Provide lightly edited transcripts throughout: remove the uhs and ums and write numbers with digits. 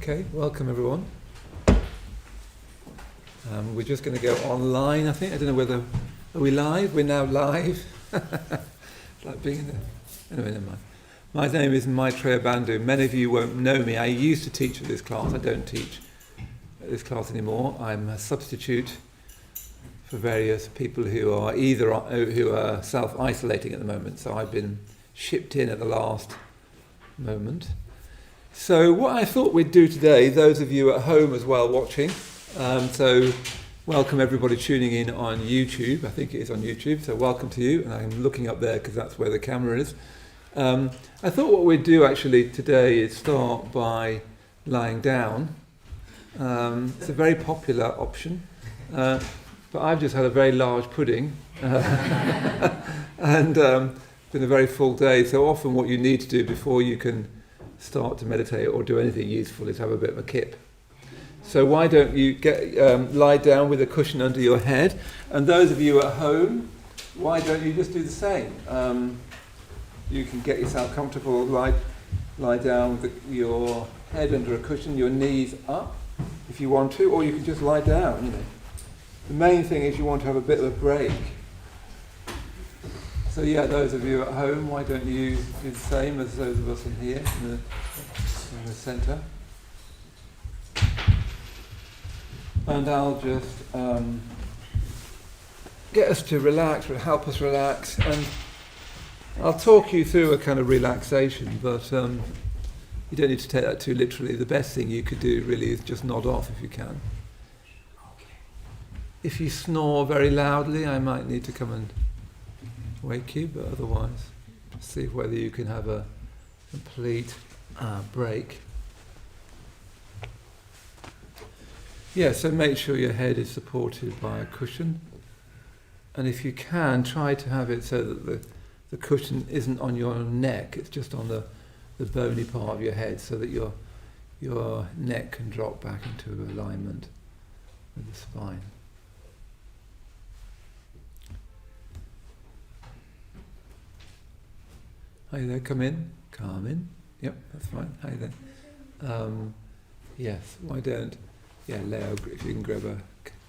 Okay, welcome everyone. We're just going to go online, I think. I don't know whether... Are we live? We're now live. It's like being in the... Anyway, never mind. My name is Maitreyabandhu. Many of you won't know me. I used to teach at this class. I don't teach at this class anymore. I'm a substitute for various people who are who are self-isolating at the moment. So I've been shipped in at the last moment. So what I thought we'd do today, those of you at home as well watching, so welcome everybody tuning in on YouTube. I think it is on YouTube, so welcome to you. And I'm looking up there because that's where the camera is. I thought what we'd do actually today is start by lying down. It's a very popular option, but I've just had a very large pudding and it's been a very full day. So often what you need to do before you can start to meditate or do anything useful is have a bit of a kip. So why don't you lie down with a cushion under your head, and those of you at home, why don't you just do the same? You can get yourself comfortable, lie down with your head under a cushion, your knees up if you want to, or you can just lie down, you know. The main thing is you want to have a bit of a break. So yeah, those of you at home, why don't you do the same as those of us in here, in the centre. And I'll just get us to relax, help us relax, and I'll talk you through a kind of relaxation, but you don't need to take that too literally. The best thing you could do really is just nod off if you can. If you snore very loudly, I might need to come and wake you, but otherwise see whether you can have a complete break. Yeah, so make sure your head is supported by a cushion, and if you can, try to have it so that the cushion isn't on your neck, it's just on the bony part of your head, so that your neck can drop back into alignment with the spine. Hi there, come in. Yep, that's fine. Hi there. Yes, why don't... Yeah, Leo, if you can grab a...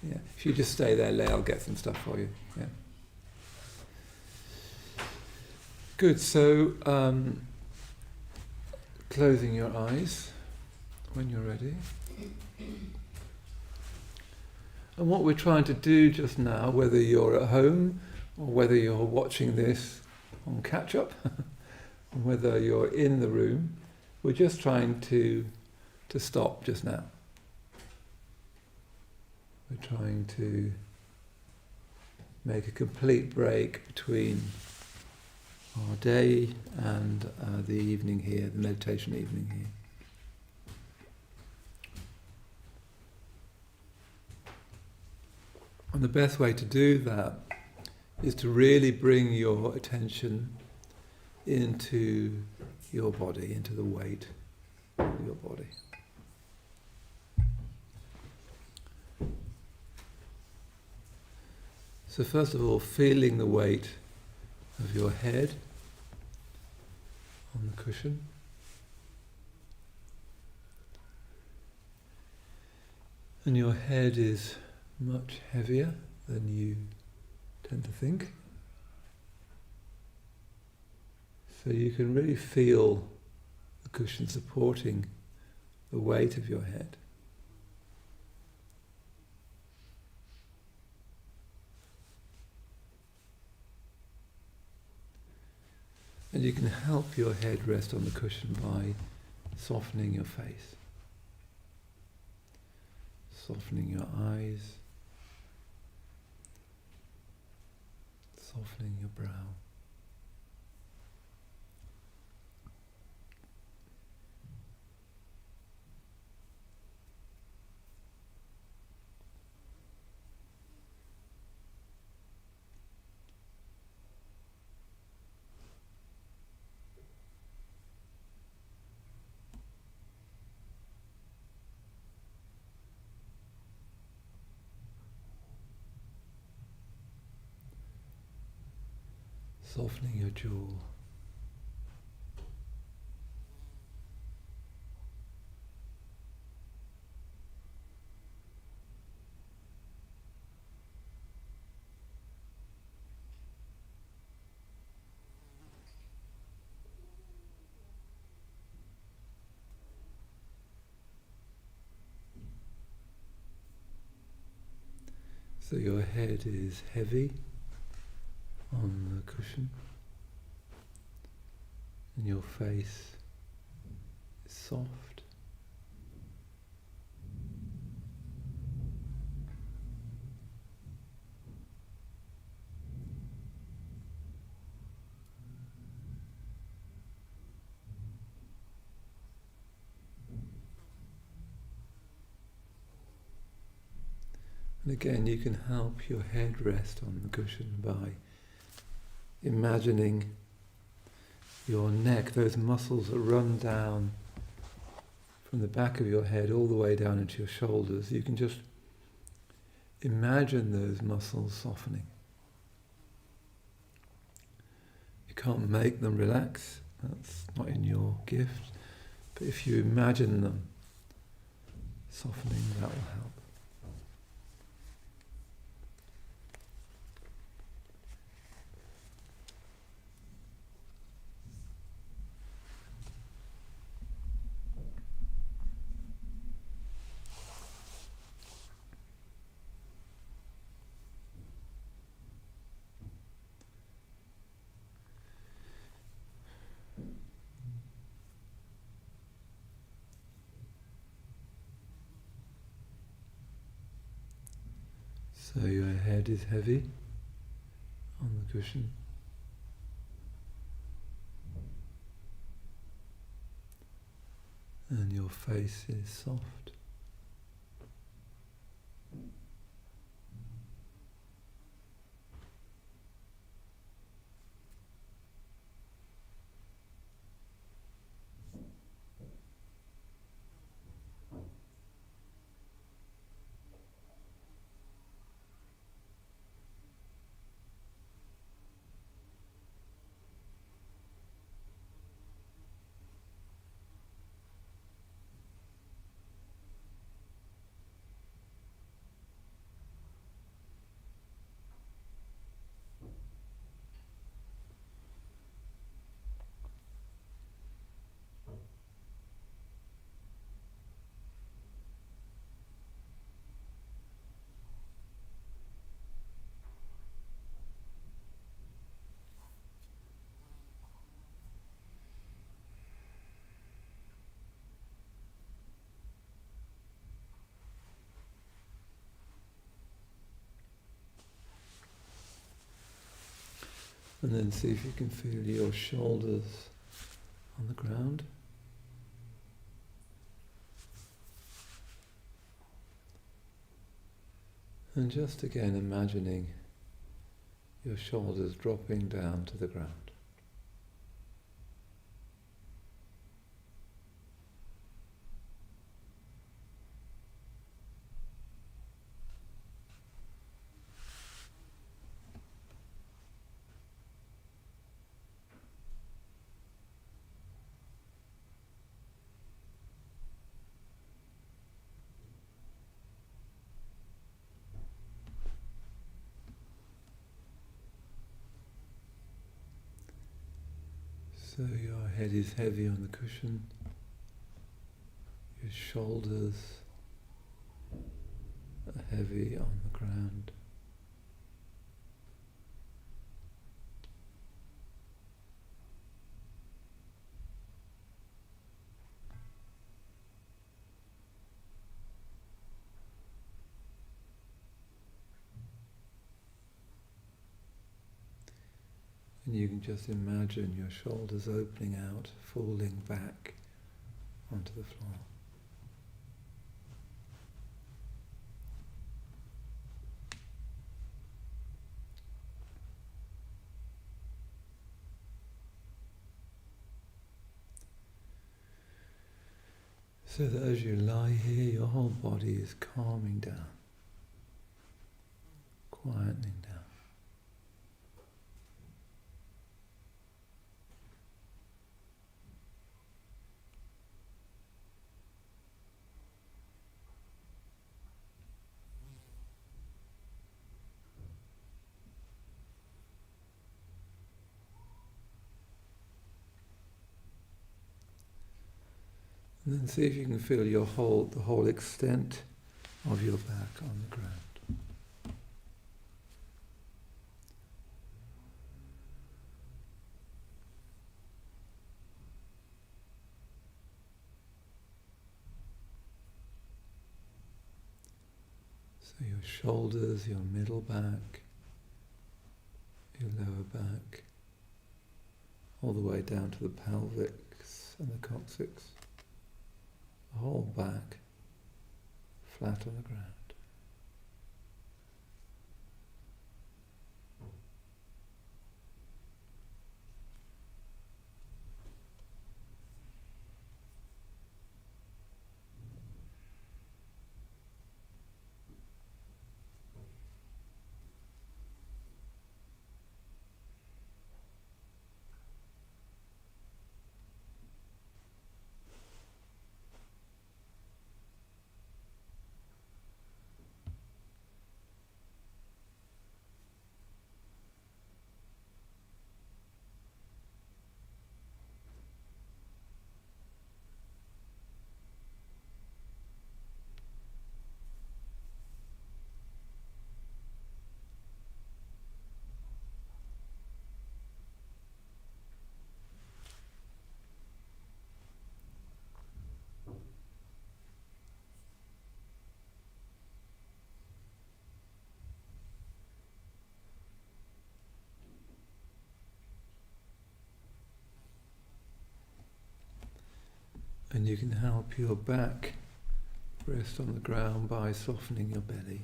Yeah, if you just stay there, Leo will get some stuff for you. Yeah. Good, so closing your eyes when you're ready. And what we're trying to do just now, whether you're at home or whether you're watching this on catch-up, whether you're in the room, we're just trying to stop just now. We're trying to make a complete break between our day and the evening here, the meditation evening here. And the best way to do that is to really bring your attention into your body, into the weight of your body. So first of all, feeling the weight of your head on the cushion. And your head is much heavier than you tend to think. So you can really feel the cushion supporting the weight of your head. And you can help your head rest on the cushion by softening your face, softening your eyes, softening your brow. Softening your jaw. So your head is heavy on the cushion and your face is soft. And again, you can help your head rest on the cushion by imagining your neck, those muscles that run down from the back of your head all the way down into your shoulders. You can just imagine those muscles softening. You can't make them relax, that's not in your gift, but if you imagine them softening, that will help. So your head is heavy on the cushion. And your face is soft. And then see if you can feel your shoulders on the ground. And just again imagining your shoulders dropping down to the ground. So your head is heavy on the cushion, your shoulders are heavy on the ground. And you can just imagine your shoulders opening out, falling back onto the floor. So that as you lie here, your whole body is calming down, quietening down. And then see if you can feel the whole extent of your back on the ground. So your shoulders, your middle back, your lower back, all the way down to the pelvis and the coccyx, the whole back flat on the ground. And you can help your back rest on the ground by softening your belly.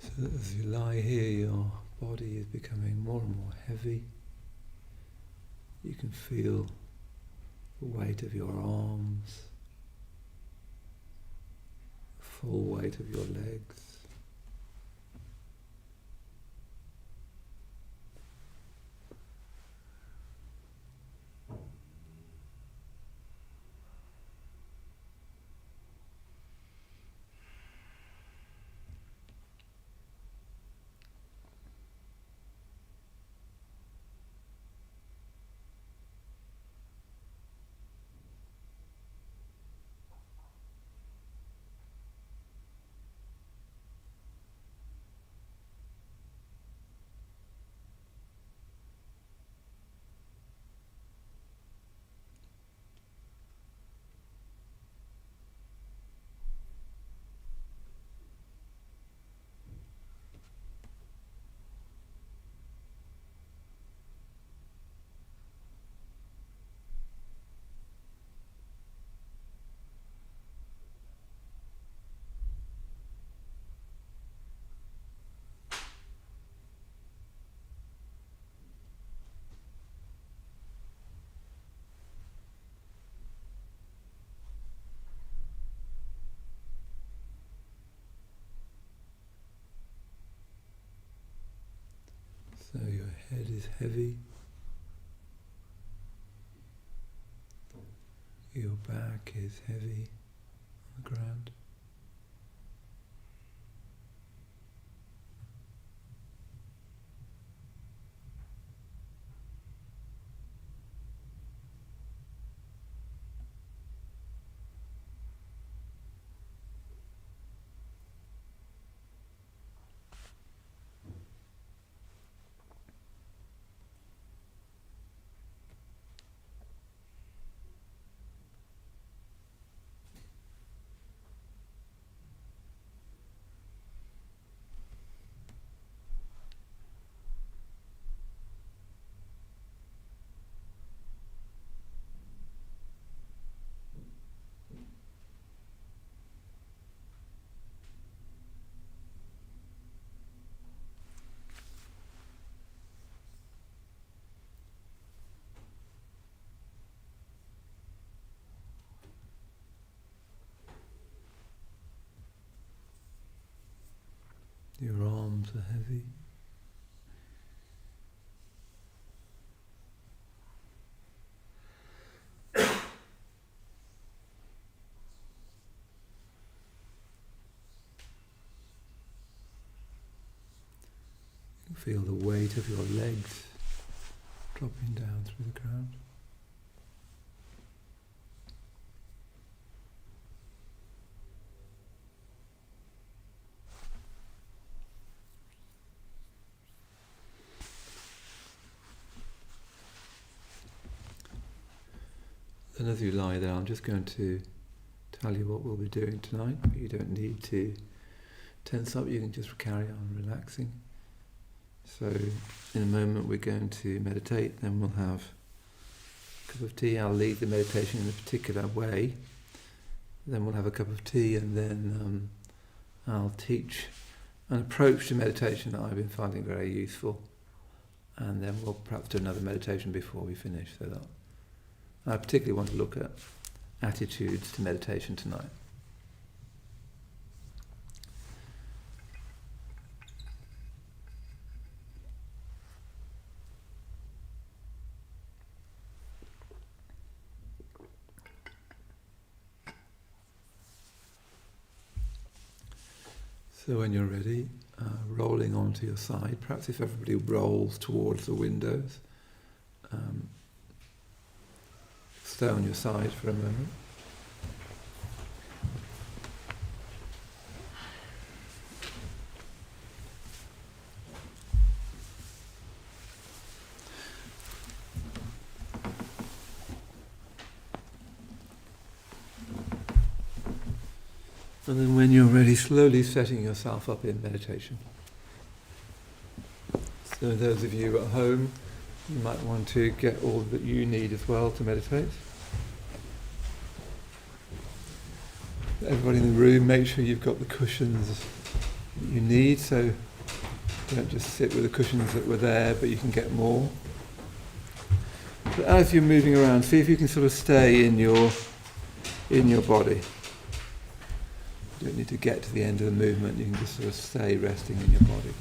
So that as you lie here, your body is becoming more and more heavy. You can feel the weight of your arms, the full weight of your legs. So your head is heavy, your back is heavy on the ground. arms are heavy. Feel the weight of your legs dropping down through the ground. And as you lie there, I'm just going to tell you what we'll be doing tonight. You don't need to tense up, you can just carry on relaxing. So in a moment we're going to meditate, then we'll have a cup of tea. I'll lead the meditation in a particular way. Then we'll have a cup of tea, and then I'll teach an approach to meditation that I've been finding very useful. And then we'll perhaps do another meditation before we finish. So that I particularly want to look at attitudes to meditation tonight. So when you're ready, rolling onto your side, perhaps if everybody rolls towards the windows, stay on your side for a moment. And then when you're ready, slowly setting yourself up in meditation. So those of you at home, you might want to get all that you need as well to meditate. Everybody in the room, make sure you've got the cushions that you need, so don't just sit with the cushions that were there, but you can get more. But as you're moving around, see if you can sort of stay in your body. You don't need to get to the end of the movement, you can just sort of stay resting in your body.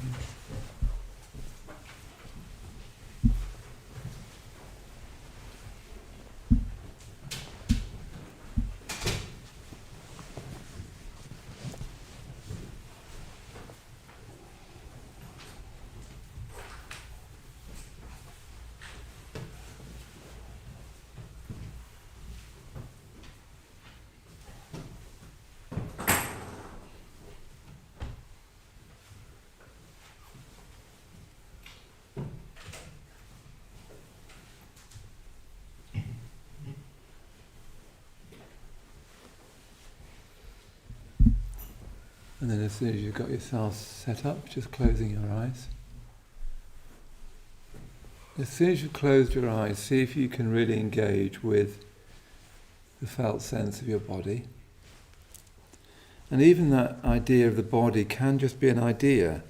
And then as soon as you've got yourself set up, just closing your eyes. As soon as you've closed your eyes, see if you can really engage with the felt sense of your body. And even that idea of the body can just be an idea.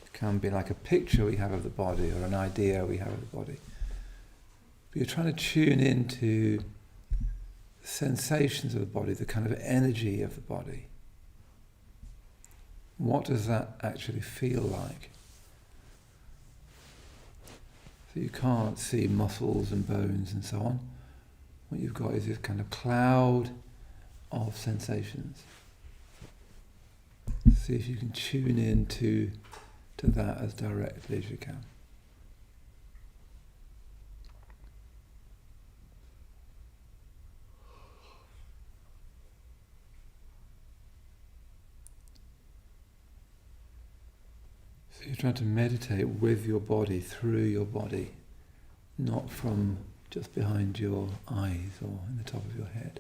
It can be like a picture we have of the body or an idea we have of the body. But you're trying to tune into the sensations of the body, the kind of energy of the body. What does that actually feel like? So you can't see muscles and bones and so on. What you've got is this kind of cloud of sensations. See if you can tune in to that as directly as you can. You're trying to meditate with your body, through your body, not from just behind your eyes or in the top of your head.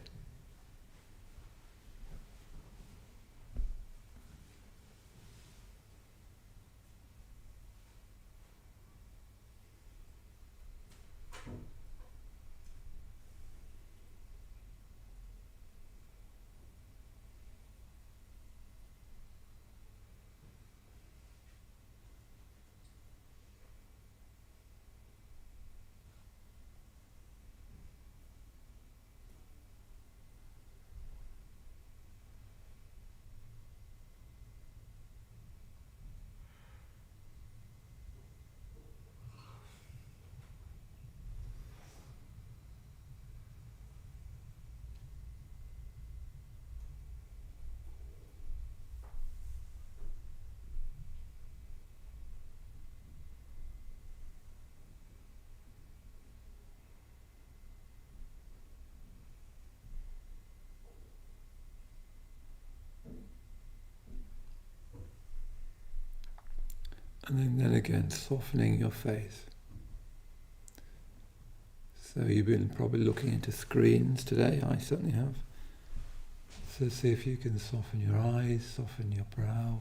And then again, softening your face. So you've been probably looking into screens today, I certainly have. So see if you can soften your eyes, soften your brow.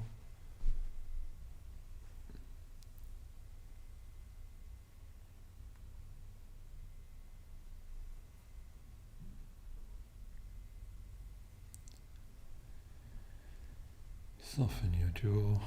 Soften your jaw.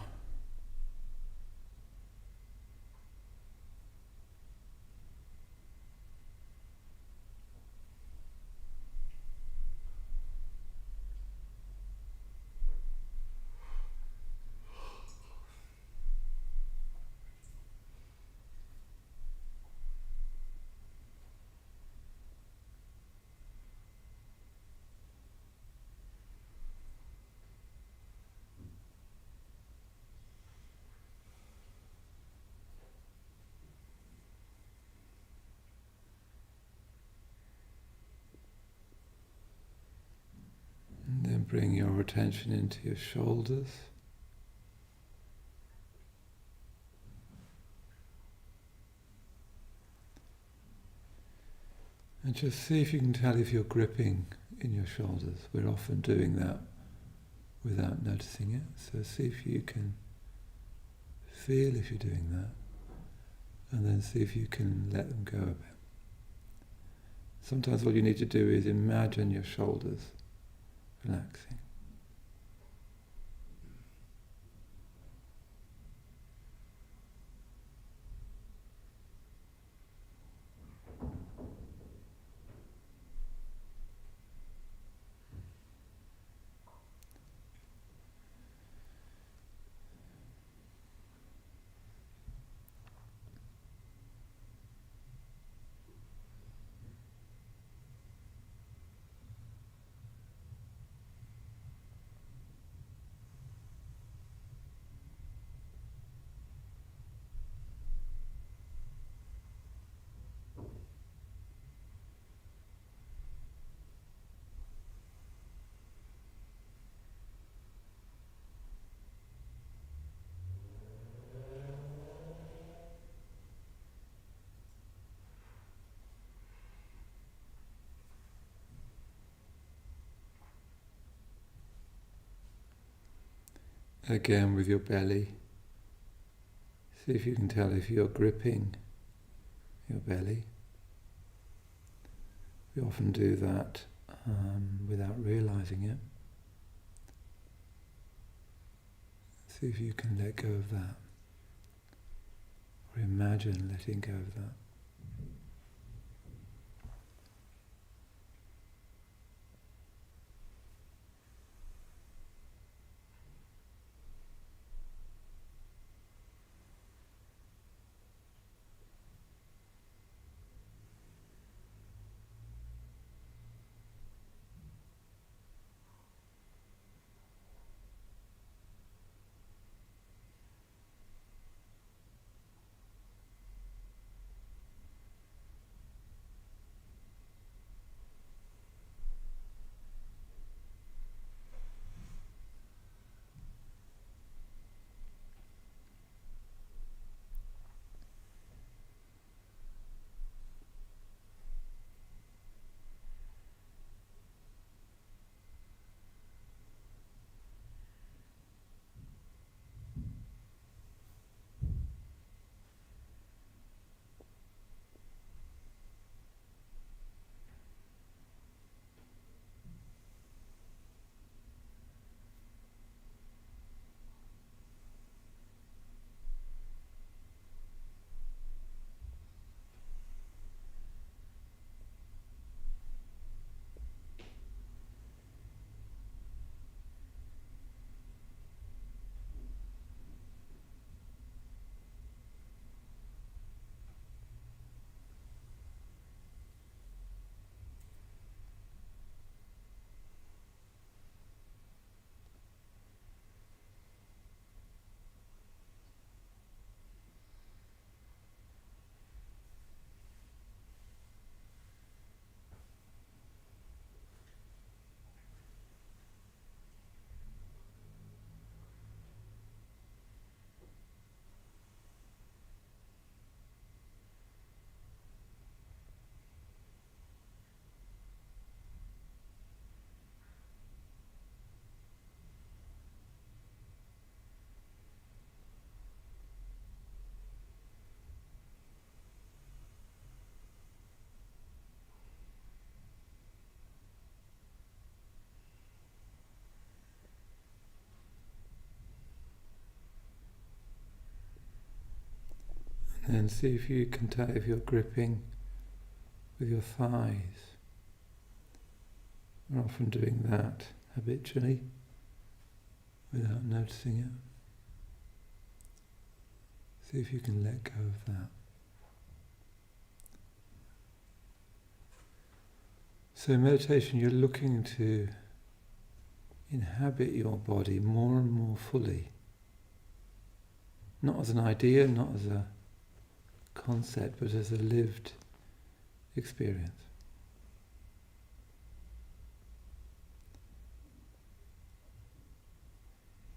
And then bring your attention into your shoulders. And just see if you can tell if you're gripping in your shoulders. We're often doing that without noticing it. So see if you can feel if you're doing that. And then see if you can let them go a bit. Sometimes all you need to do is imagine your shoulders relaxing. Again with your belly. See if you can tell if you're gripping your belly. We often do that without realizing it. See if you can let go of that. Or imagine letting go of that. and see if you can tell if you're gripping with your thighs. We're often doing that habitually without noticing it. See if you can let go of that. So in meditation, you're looking to inhabit your body more and more fully. Not as an idea, not as a concept, but as a lived experience.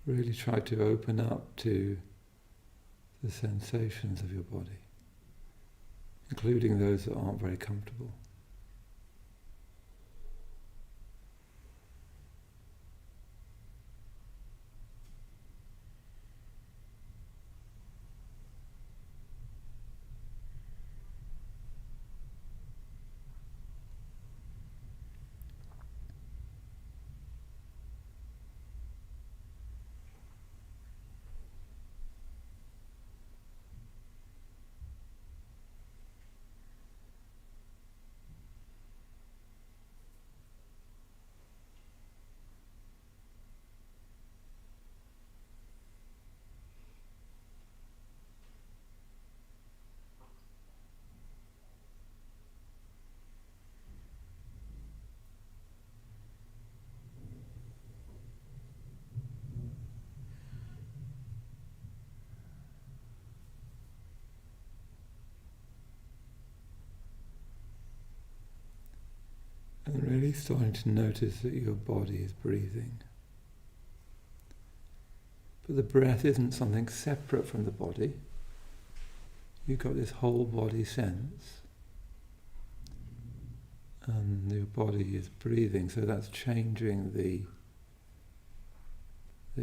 Really try to open up to the sensations of your body, including those that aren't very comfortable. And really starting to notice that your body is breathing. But the breath isn't something separate from the body. You've got this whole body sense. And your body is breathing, so that's changing the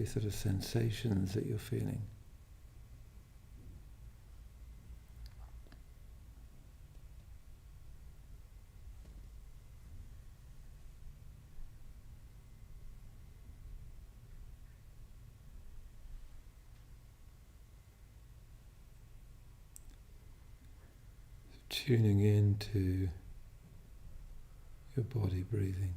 sort of sensations that you're feeling. Tuning into your body breathing.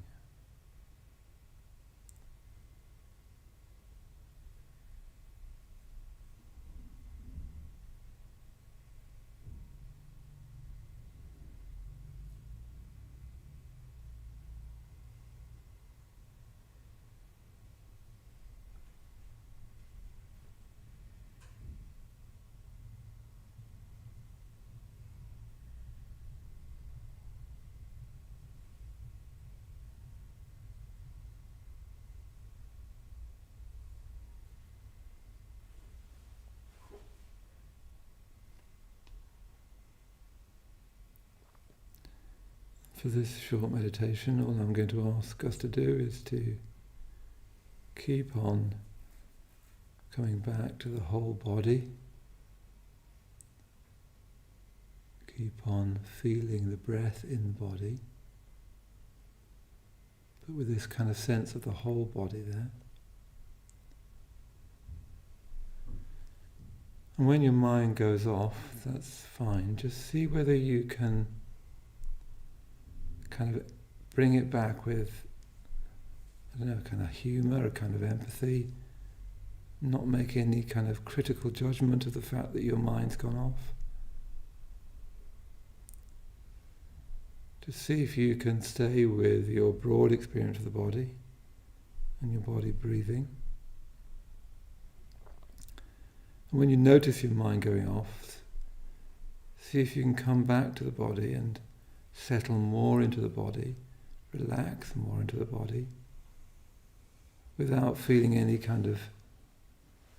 For this short meditation, all I'm going to ask us to do is to keep on coming back to the whole body. Keep on feeling the breath in the body, but with this kind of sense of the whole body there. And when your mind goes off, that's fine. Just see whether you can kind of bring it back with, I don't know, kind of humour, a kind of empathy, not make any kind of critical judgment of the fact that your mind's gone off. Just see if you can stay with your broad experience of the body and your body breathing. And when you notice your mind going off, see if you can come back to the body and settle more into the body, relax more into the body, without feeling any kind of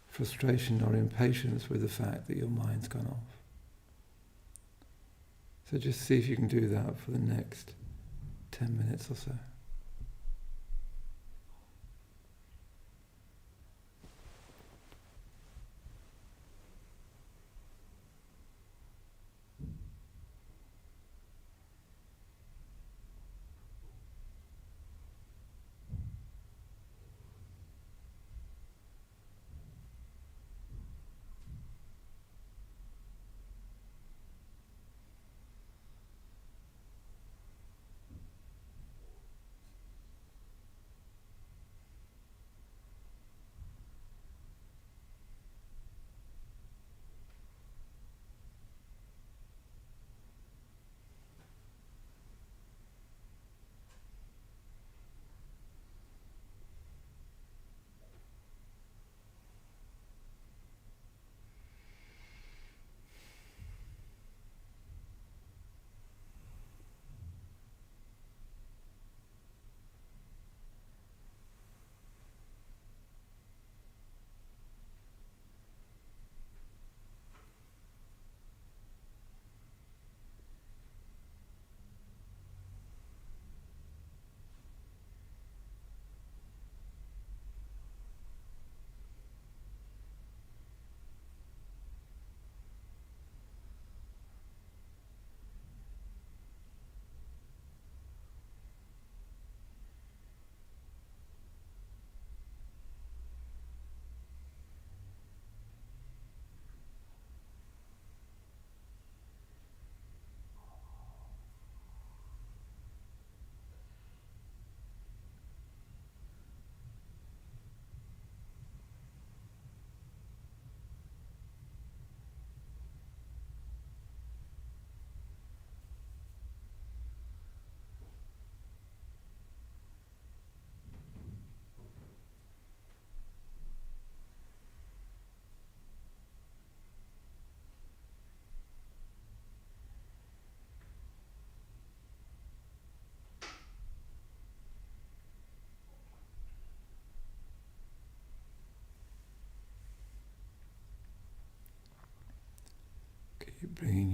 frustration or impatience with the fact that your mind's gone off. So just see if you can do that for the next 10 minutes or so.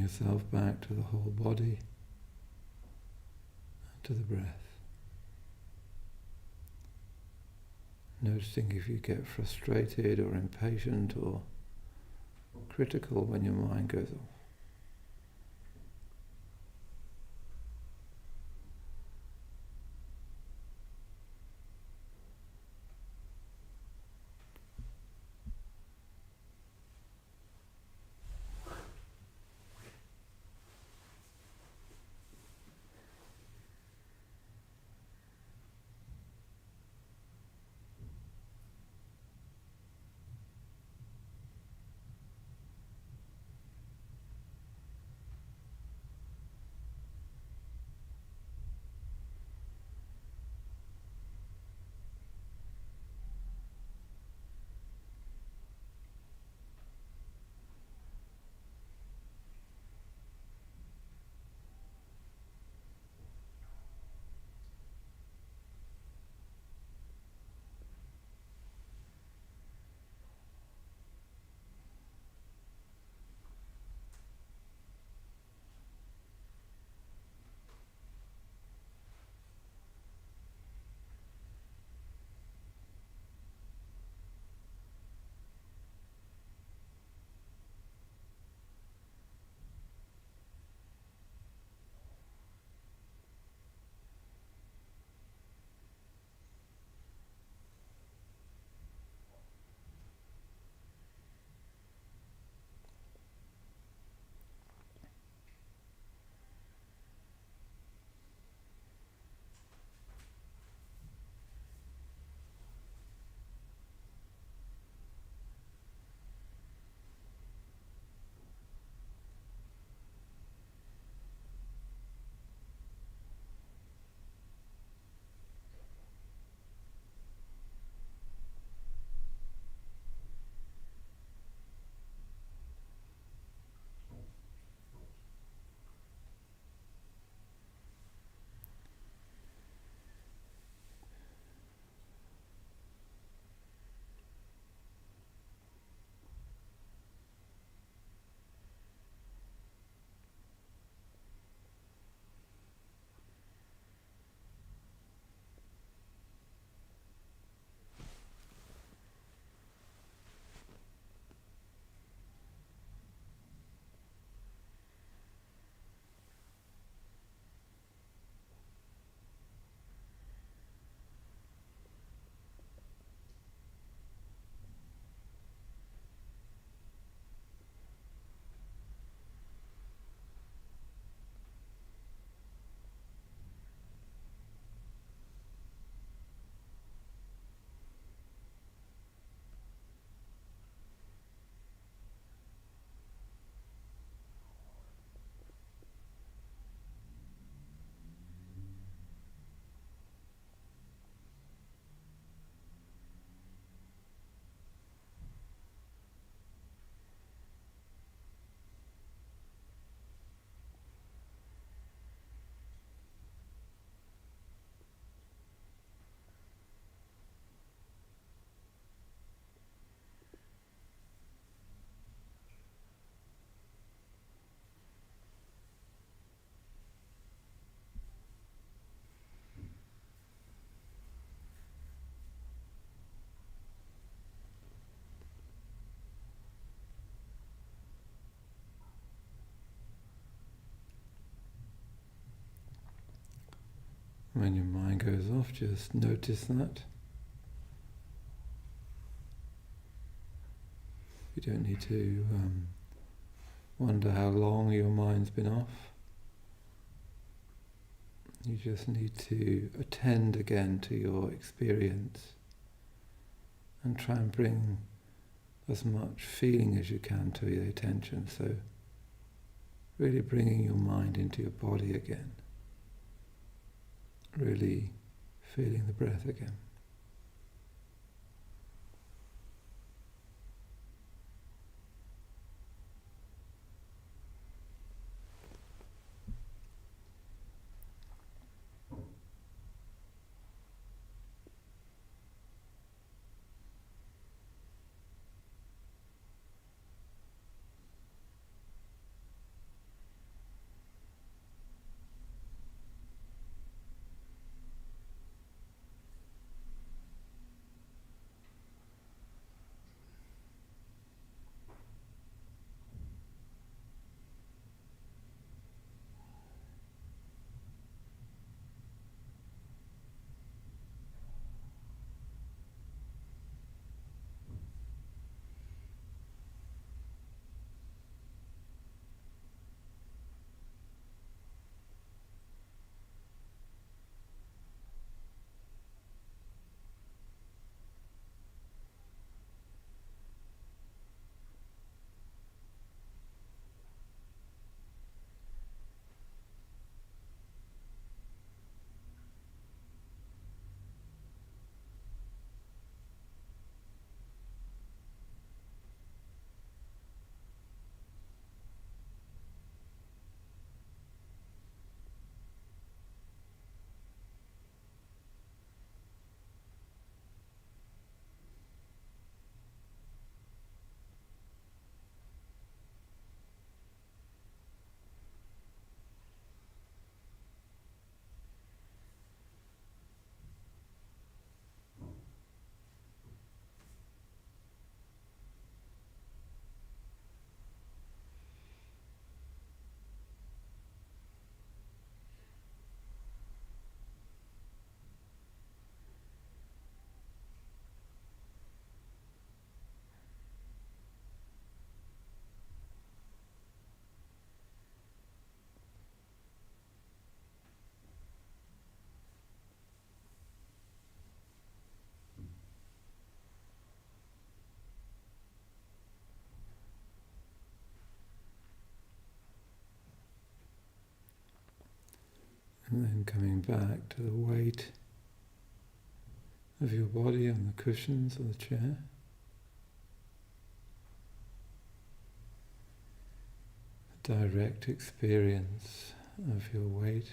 yourself back to the whole body, to the breath. Noticing if you get frustrated or impatient or critical when your mind goes off. When your mind goes off, just notice that. You don't need to wonder how long your mind's been off. You just need to attend again to your experience and try and bring as much feeling as you can to your attention. So really bringing your mind into your body again. Really feeling the breath again. And then coming back to the weight of your body on the cushions or the chair. The direct experience of your weight.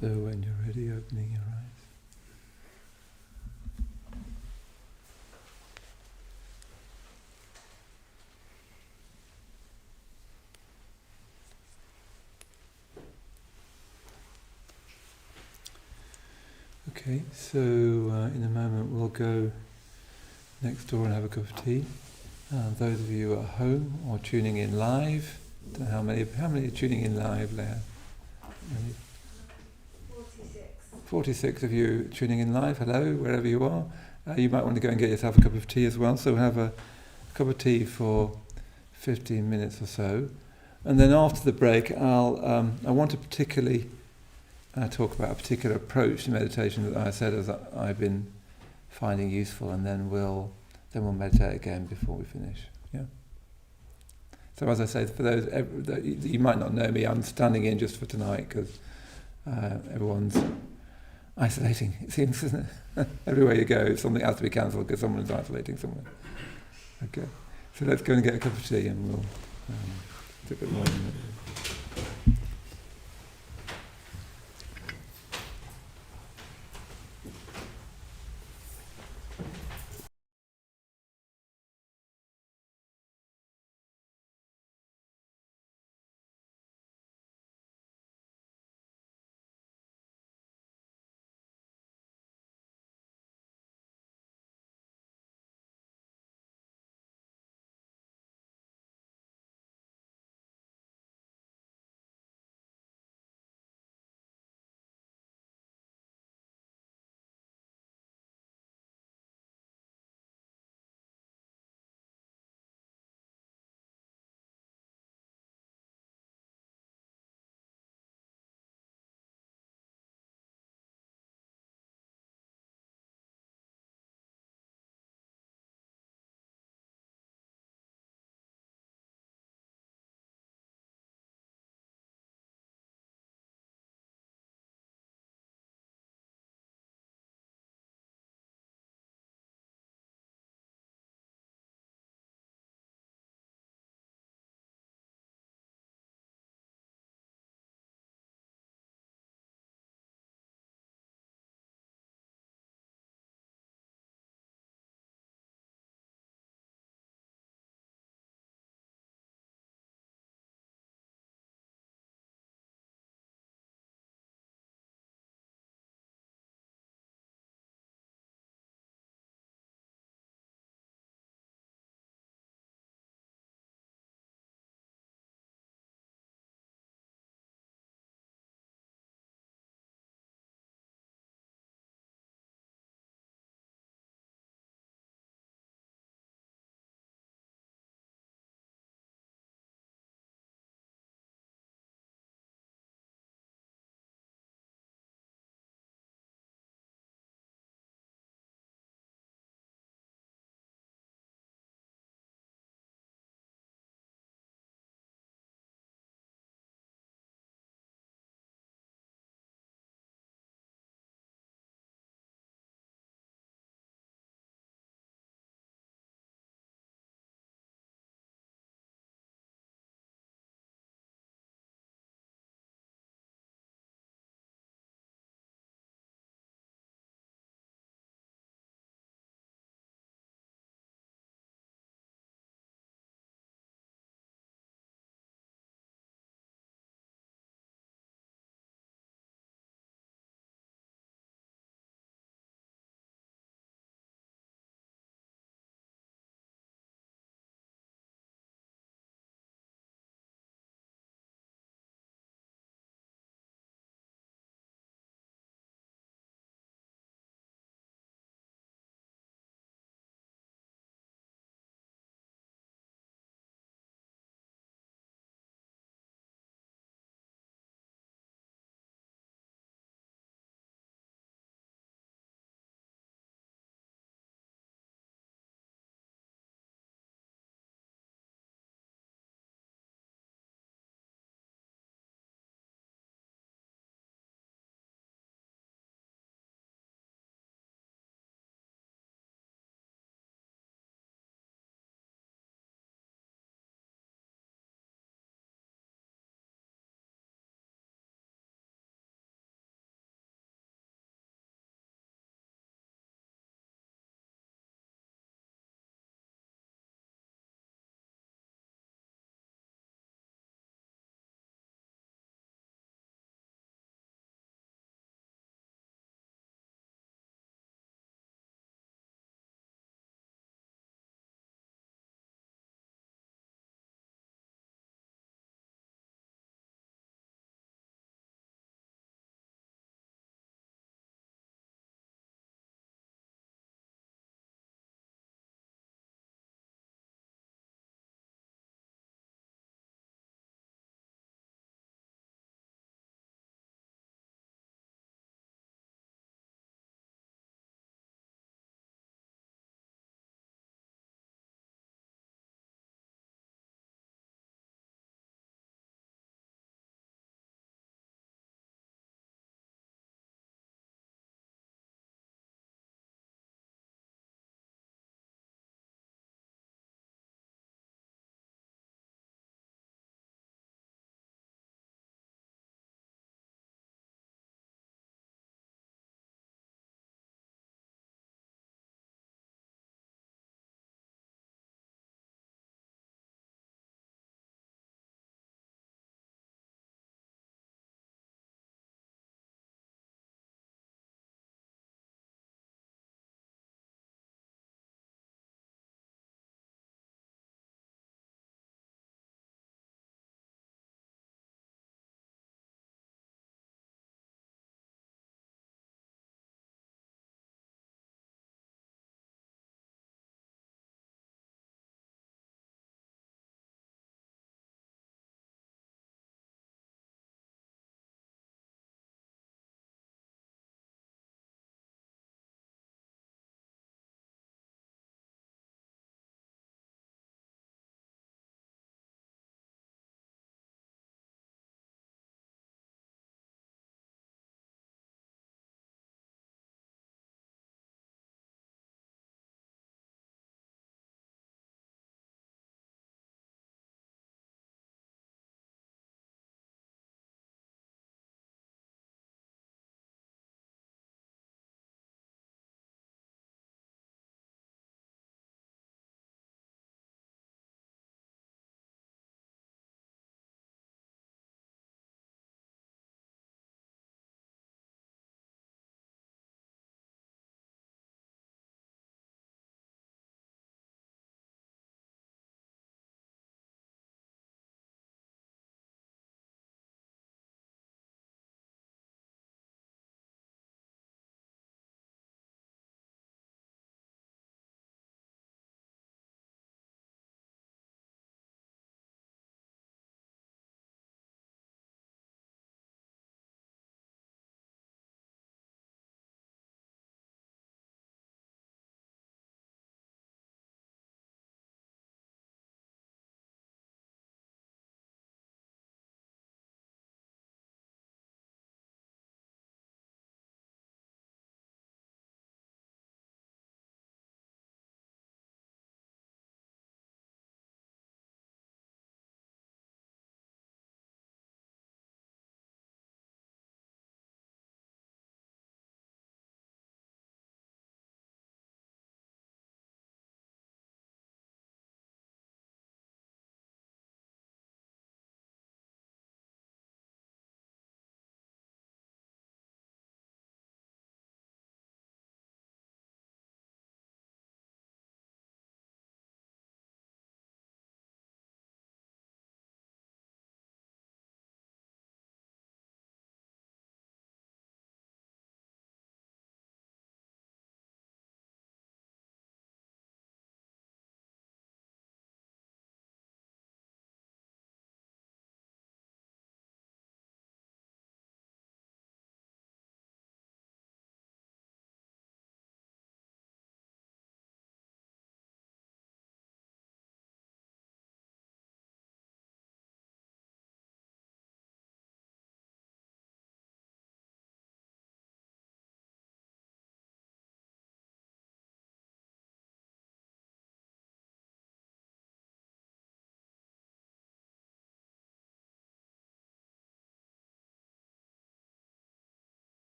So when you're ready, opening your eyes. Okay, so in a moment we'll go next door and have a cup of tea. Those of you at home or tuning in live, don't know how many are tuning in live, Leah? 46 of you tuning in live, hello, wherever you are. You might want to go and get yourself a cup of tea as well, so we'll have a cup of tea for 15 minutes or so. And then after the break, I want to particularly talk about a particular approach to meditation that I said as I've been finding useful, and then we'll meditate again before we finish. Yeah. So as I say, for those you might not know me, I'm standing in just for tonight because everyone's isolating. It seems, isn't it? Everywhere you go, something has to be cancelled because someone's isolating somewhere. Okay. So let's go and get a cup of tea, and we'll do a bit more.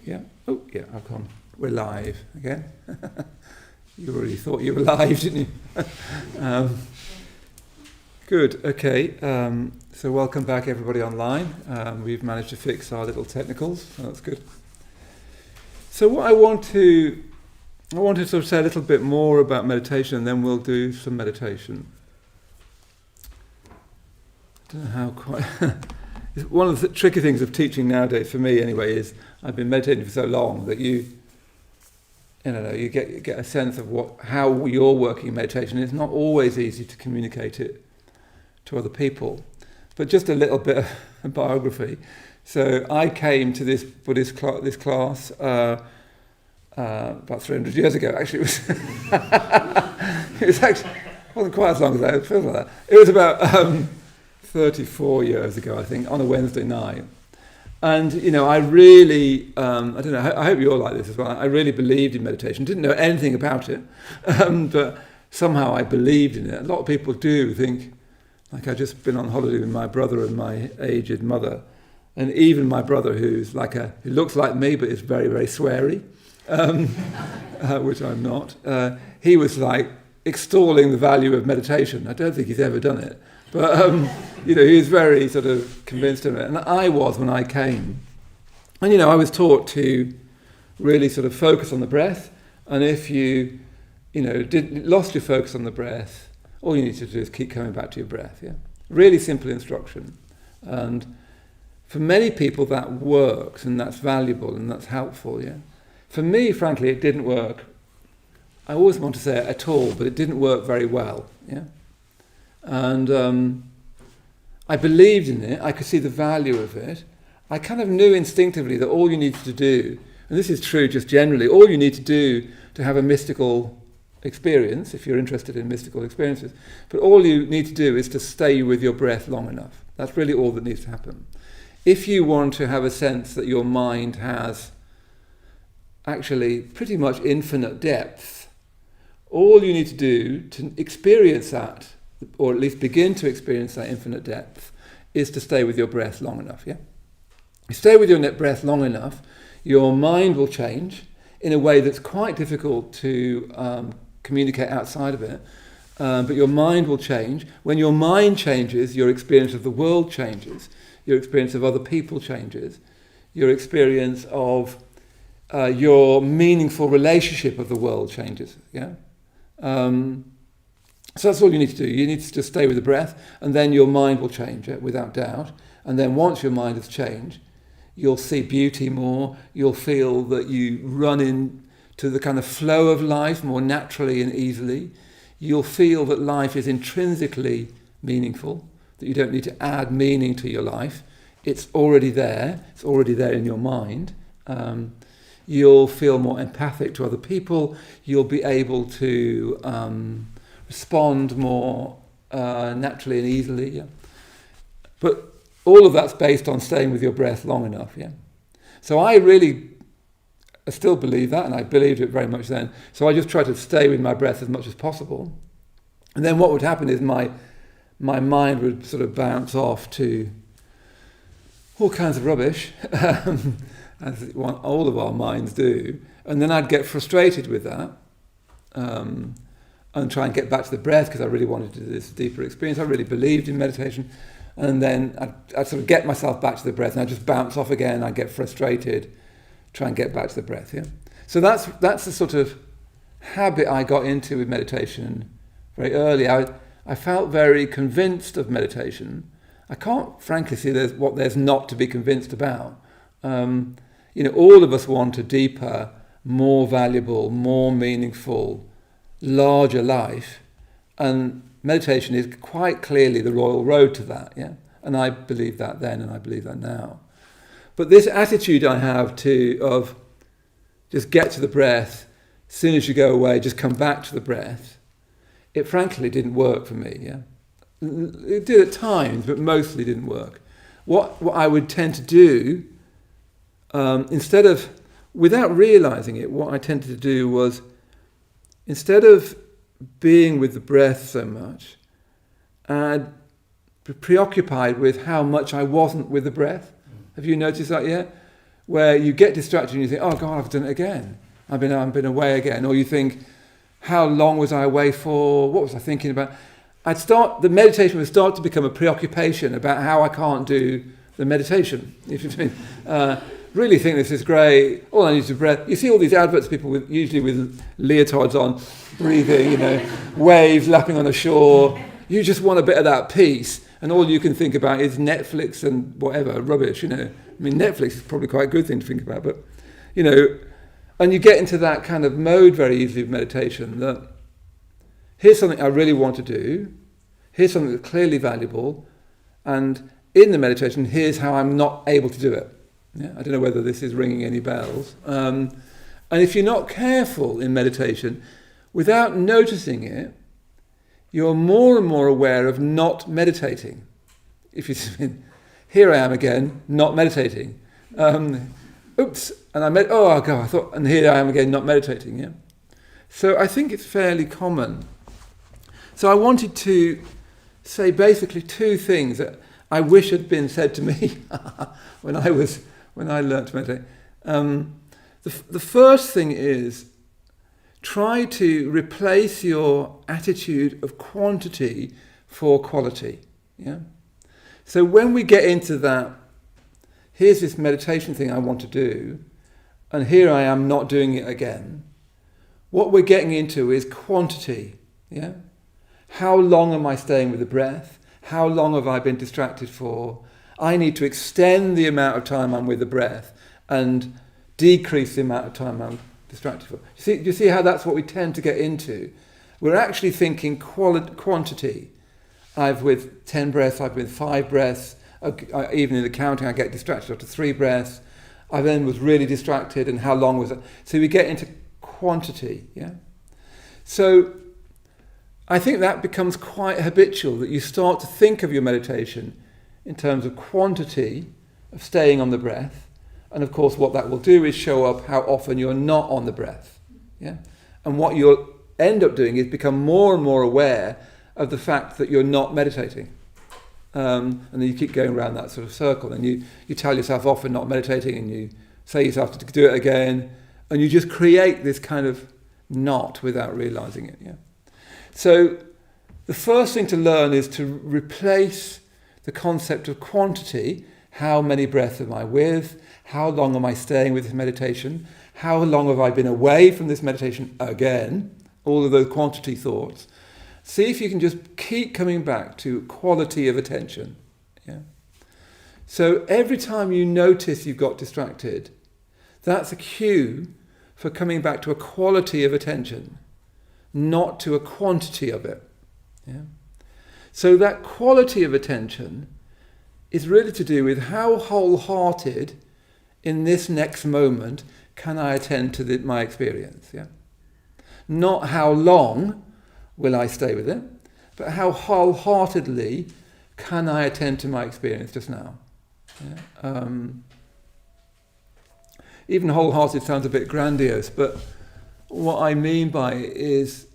Yeah. Oh, yeah. I've gone. We're live again. You already thought you were live, didn't you? Good. Okay. So welcome back, everybody online. We've managed to fix our little technicals, so that's good. So what I want to sort of say a little bit more about meditation, and then we'll do some meditation. I don't know how quite. One of the tricky things of teaching nowadays, for me anyway, is I've been meditating for so long that you get a sense of how you're working meditation. It's not always easy to communicate it to other people. But just a little bit of biography. So I came to this Buddhist class about 300 years ago. Actually, it wasn't quite as long as that. It feels like that. It was about 34 years ago, I think, on a Wednesday night. And, I really, I don't know, I hope you're like this as well. I really believed in meditation. Didn't know anything about it, but somehow I believed in it. A lot of people do think, like I've just been on holiday with my brother and my aged mother, and even my brother who looks like me but is very, very sweary, which I'm not. He was like extolling the value of meditation. I don't think he's ever done it. But, he was very sort of convinced of it. And I was when I came. And, I was taught to really sort of focus on the breath. And if you, lost your focus on the breath, all you need to do is keep coming back to your breath, yeah? Really simple instruction. And for many people that works, and that's valuable, and that's helpful, yeah? For me, frankly, it didn't work. I always want to say it at all, but it didn't work very well, yeah? And I believed in it. I could see the value of it. I kind of knew instinctively that all you needed to do, and this is true just generally, all you need to do to have a mystical experience, if you're interested in mystical experiences, but all you need to do is to stay with your breath long enough. That's really all that needs to happen. If you want to have a sense that your mind has actually pretty much infinite depth, all you need to do to experience that, or at least begin to experience that infinite depth, is to stay with your breath long enough, yeah? You stay with your breath long enough, your mind will change in a way that's quite difficult to communicate outside of it, but your mind will change. When your mind changes, your experience of the world changes, your experience of other people changes, your experience of your meaningful relationship of the world changes, yeah? So that's all you need to do. You need to just stay with the breath, and then your mind will change, without doubt. And then once your mind has changed, you'll see beauty more. You'll feel that you run into the kind of flow of life more naturally and easily. You'll feel that life is intrinsically meaningful, that you don't need to add meaning to your life. It's already there. It's already there in your mind. You'll feel more empathic to other people. You'll be able to respond more naturally and easily, yeah. But all of that's based on staying with your breath long enough, yeah. So I still believe that, and I believed it very much then. So I just tried to stay with my breath as much as possible. And then what would happen is my mind would sort of bounce off to all kinds of rubbish, as all of our minds do. And then I'd get frustrated with that. And try and get back to the breath because I really wanted to do this deeper experience. I really believed in meditation. And then I'd sort of get myself back to the breath and I'd just bounce off again. I'd get frustrated, try and get back to the breath, yeah? So that's the sort of habit I got into with meditation very early. I felt very convinced of meditation. I can't frankly see what there's not to be convinced about. All of us want a deeper, more valuable, more meaningful, larger life, and meditation is quite clearly the royal road to that, yeah? And I believe that then, and I believe that now. But this attitude I have of just get to the breath, as soon as you go away, just come back to the breath, it frankly didn't work for me, yeah? It did at times, but mostly didn't work. What I would tend to do, without realizing it, what I tended to do was, instead of being with the breath so much, I'd be preoccupied with how much I wasn't with the breath. Have you noticed that yet? where you get distracted and you think, oh God, I've done it again. I've been away again. Or you think, how long was I away for? What was I thinking about? The meditation would start to become a preoccupation about how I can't do the meditation. If you mean, really think this is great. All I need is a breath. You see all these adverts, people usually with leotards on, breathing, waves lapping on the shore. You just want a bit of that peace, and all you can think about is Netflix and whatever rubbish. I mean, Netflix is probably quite a good thing to think about, but and you get into that kind of mode very easily with meditation. That here's something I really want to do. Here's something that's clearly valuable, and in the meditation, here's how I'm not able to do it. Yeah? I don't know whether this is ringing any bells. And if you're not careful in meditation, without noticing it, you're more and more aware of not meditating. If you say, here I am again, not meditating. Oops, and and here I am again, not meditating. Yeah. So I think it's fairly common. So I wanted to say basically two things that I wish had been said to me when I learnt to meditate. The first thing is, try to replace your attitude of quantity for quality. Yeah. So when we get into that, here's this meditation thing I want to do, and here I am not doing it again. What we're getting into is quantity. Yeah. How long am I staying with the breath? How long have I been distracted for? I need to extend the amount of time I'm with the breath and decrease the amount of time I'm distracted for. You see how that's what we tend to get into? We're actually thinking quantity. I've with 10 breaths, I've with 5 breaths. Even in the counting, I get distracted after 3 breaths. I then was really distracted, and how long was it? So we get into quantity. Yeah. So I think that becomes quite habitual, that you start to think of your meditation in terms of quantity of staying on the breath. And of course, what that will do is show up how often you're not on the breath. Yeah? And what you'll end up doing is become more and more aware of the fact that you're not meditating. And then you keep going around that sort of circle, and you tell yourself off for not meditating, and you say yourself to do it again, and you just create this kind of knot without realizing it. Yeah. So the first thing to learn is to replace the concept of quantity. How many breaths am I with? How long am I staying with this meditation? How long have I been away from this meditation again? All of those quantity thoughts. See if you can just keep coming back to quality of attention. Yeah. So every time you notice you've got distracted, that's a cue for coming back to a quality of attention, not to a quantity of it. Yeah. So that quality of attention is really to do with how wholehearted in this next moment can I attend to my experience. Yeah. Not how long will I stay with it, but how wholeheartedly can I attend to my experience just now. Yeah. Even wholehearted sounds a bit grandiose, but what I mean by it is,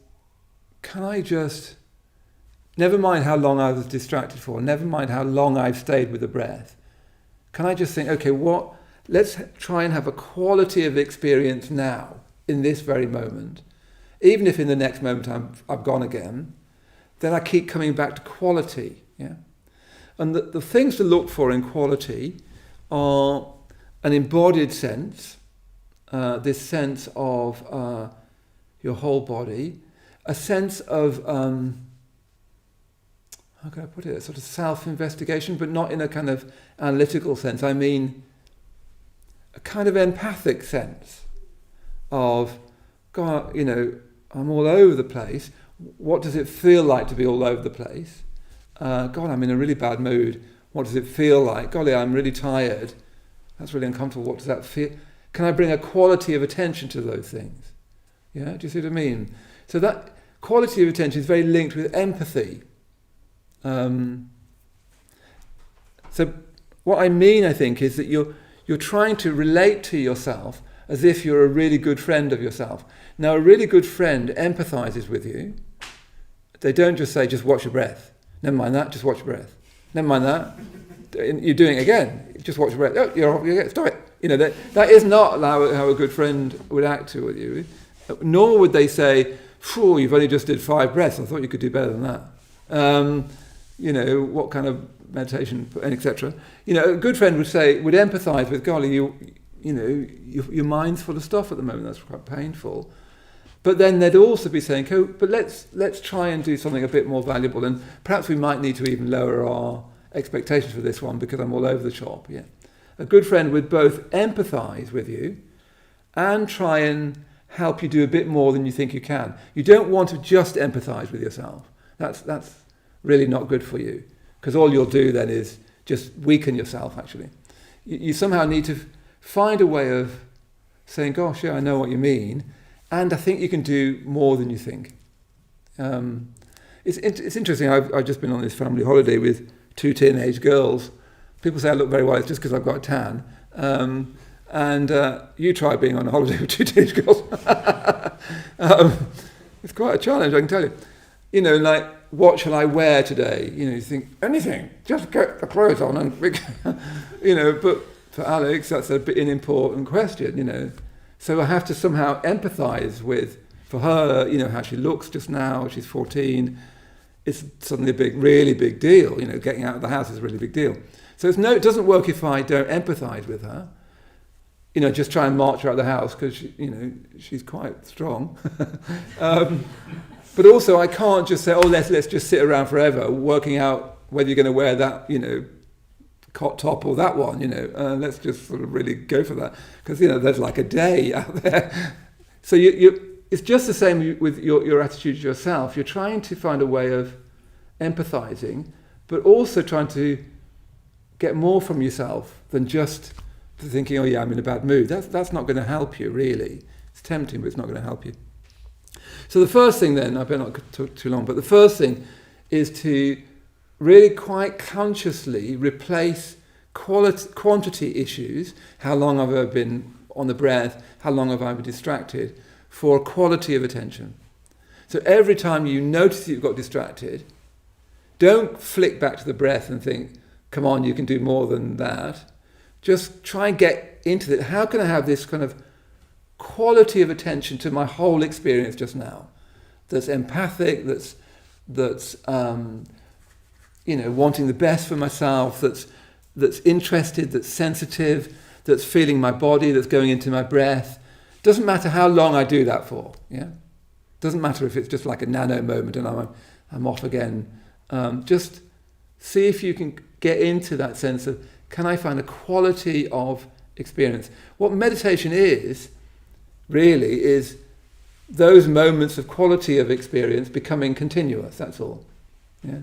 can I just, never mind how long I was distracted for, never mind how long I've stayed with the breath, can I just think, okay, let's try and have a quality of experience now, in this very moment. Even if in the next moment I've gone again, then I keep coming back to quality. Yeah? And the things to look for in quality are an embodied sense, this sense of your whole body, a sense of, how can I put it, a sort of self-investigation, but not in a kind of analytical sense. I mean, a kind of empathic sense of, God, I'm all over the place. What does it feel like to be all over the place? God, I'm in a really bad mood. What does it feel like? Golly, I'm really tired. That's really uncomfortable. What does that feel? Can I bring a quality of attention to those things? Yeah, do you see what I mean? So that quality of attention is very linked with empathy. So what I mean, I think, is that you're trying to relate to yourself as if you're a really good friend of yourself. Now, a really good friend empathizes with you. They don't just say, just watch your breath. Never mind that, just watch your breath. Never mind that. You're doing it again. Just watch your breath. Oh, stop it. That is not how a good friend would act toward you. Nor would they say, "Phew, you've only just did 5 breaths. I thought you could do better than that." What kind of meditation, etc. A good friend would empathise with, "Golly, your mind's full of stuff at the moment. That's quite painful." But then they'd also be saying, "Oh, but let's try and do something a bit more valuable, and perhaps we might need to even lower our expectations for this one because I'm all over the shop." Yeah, a good friend would both empathise with you and try and help you do a bit more than you think you can. You don't want to just empathise with yourself. That's really not good for you, because all you'll do then is just weaken yourself. Actually, you somehow need to find a way of saying, "Gosh, yeah, I know what you mean. And I think you can do more than you think." It's interesting. I've just been on this family holiday with 2 teenage girls. People say I look very well. It's just because I've got a tan. And you try being on a holiday with 2 teenage girls. It's quite a challenge, I can tell you. Like, what shall I wear today? You think, anything. Just get the clothes on. And but for Alex, that's an important question, So I have to somehow empathise with, for her, how she looks just now. She's 14. It's suddenly a really big deal. Getting out of the house is a really big deal. So it doesn't work if I don't empathise with her. Just try and march her out of the house because she's quite strong. But also I can't just say, "Oh, let's just sit around forever working out whether you're going to wear that, cot top or that one, let's just sort of really go for that, because there's like a day out there." So it's just the same with your attitude to yourself. You're trying to find a way of empathizing, but also trying to get more from yourself than just thinking, "Oh yeah, I'm in a bad mood." That's not going to help you, really. It's tempting, but it's not going to help you. So the first thing then, I better not talk too long, but the first thing is to really quite consciously replace quantity issues, how long have I been on the breath, how long have I been distracted, for quality of attention. So every time you notice that you've got distracted, don't flick back to the breath and think, "Come on, you can do more than that." Just try and get into it. How can I have this kind of quality of attention to my whole experience just now? That's empathic, that's wanting the best for myself, that's interested, that's sensitive, that's feeling my body, that's going into my breath. Doesn't matter how long I do that for. Yeah, doesn't matter if it's just like a nano moment and I'm off again. Just see if you can get into that sense of, can I find a quality of experience? What meditation is those moments of quality of experience becoming continuous. That's all. Yeah.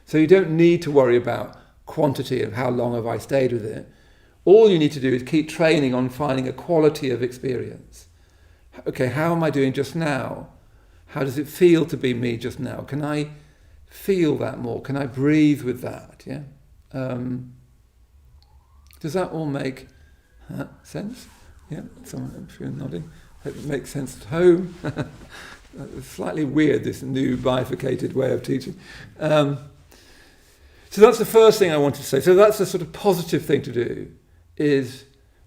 So you don't need to worry about quantity of how long have I stayed with it. All you need to do is keep training on finding a quality of experience. Okay, how am I doing just now? How does it feel to be me just now? Can I feel that more? Can I breathe with that? Yeah. Does that all make sense? Yeah. Someone, if you're nodding, hope it makes sense at home. It's slightly weird, this new bifurcated way of teaching. So that's the first thing I wanted to say. So that's the sort of positive thing to do, is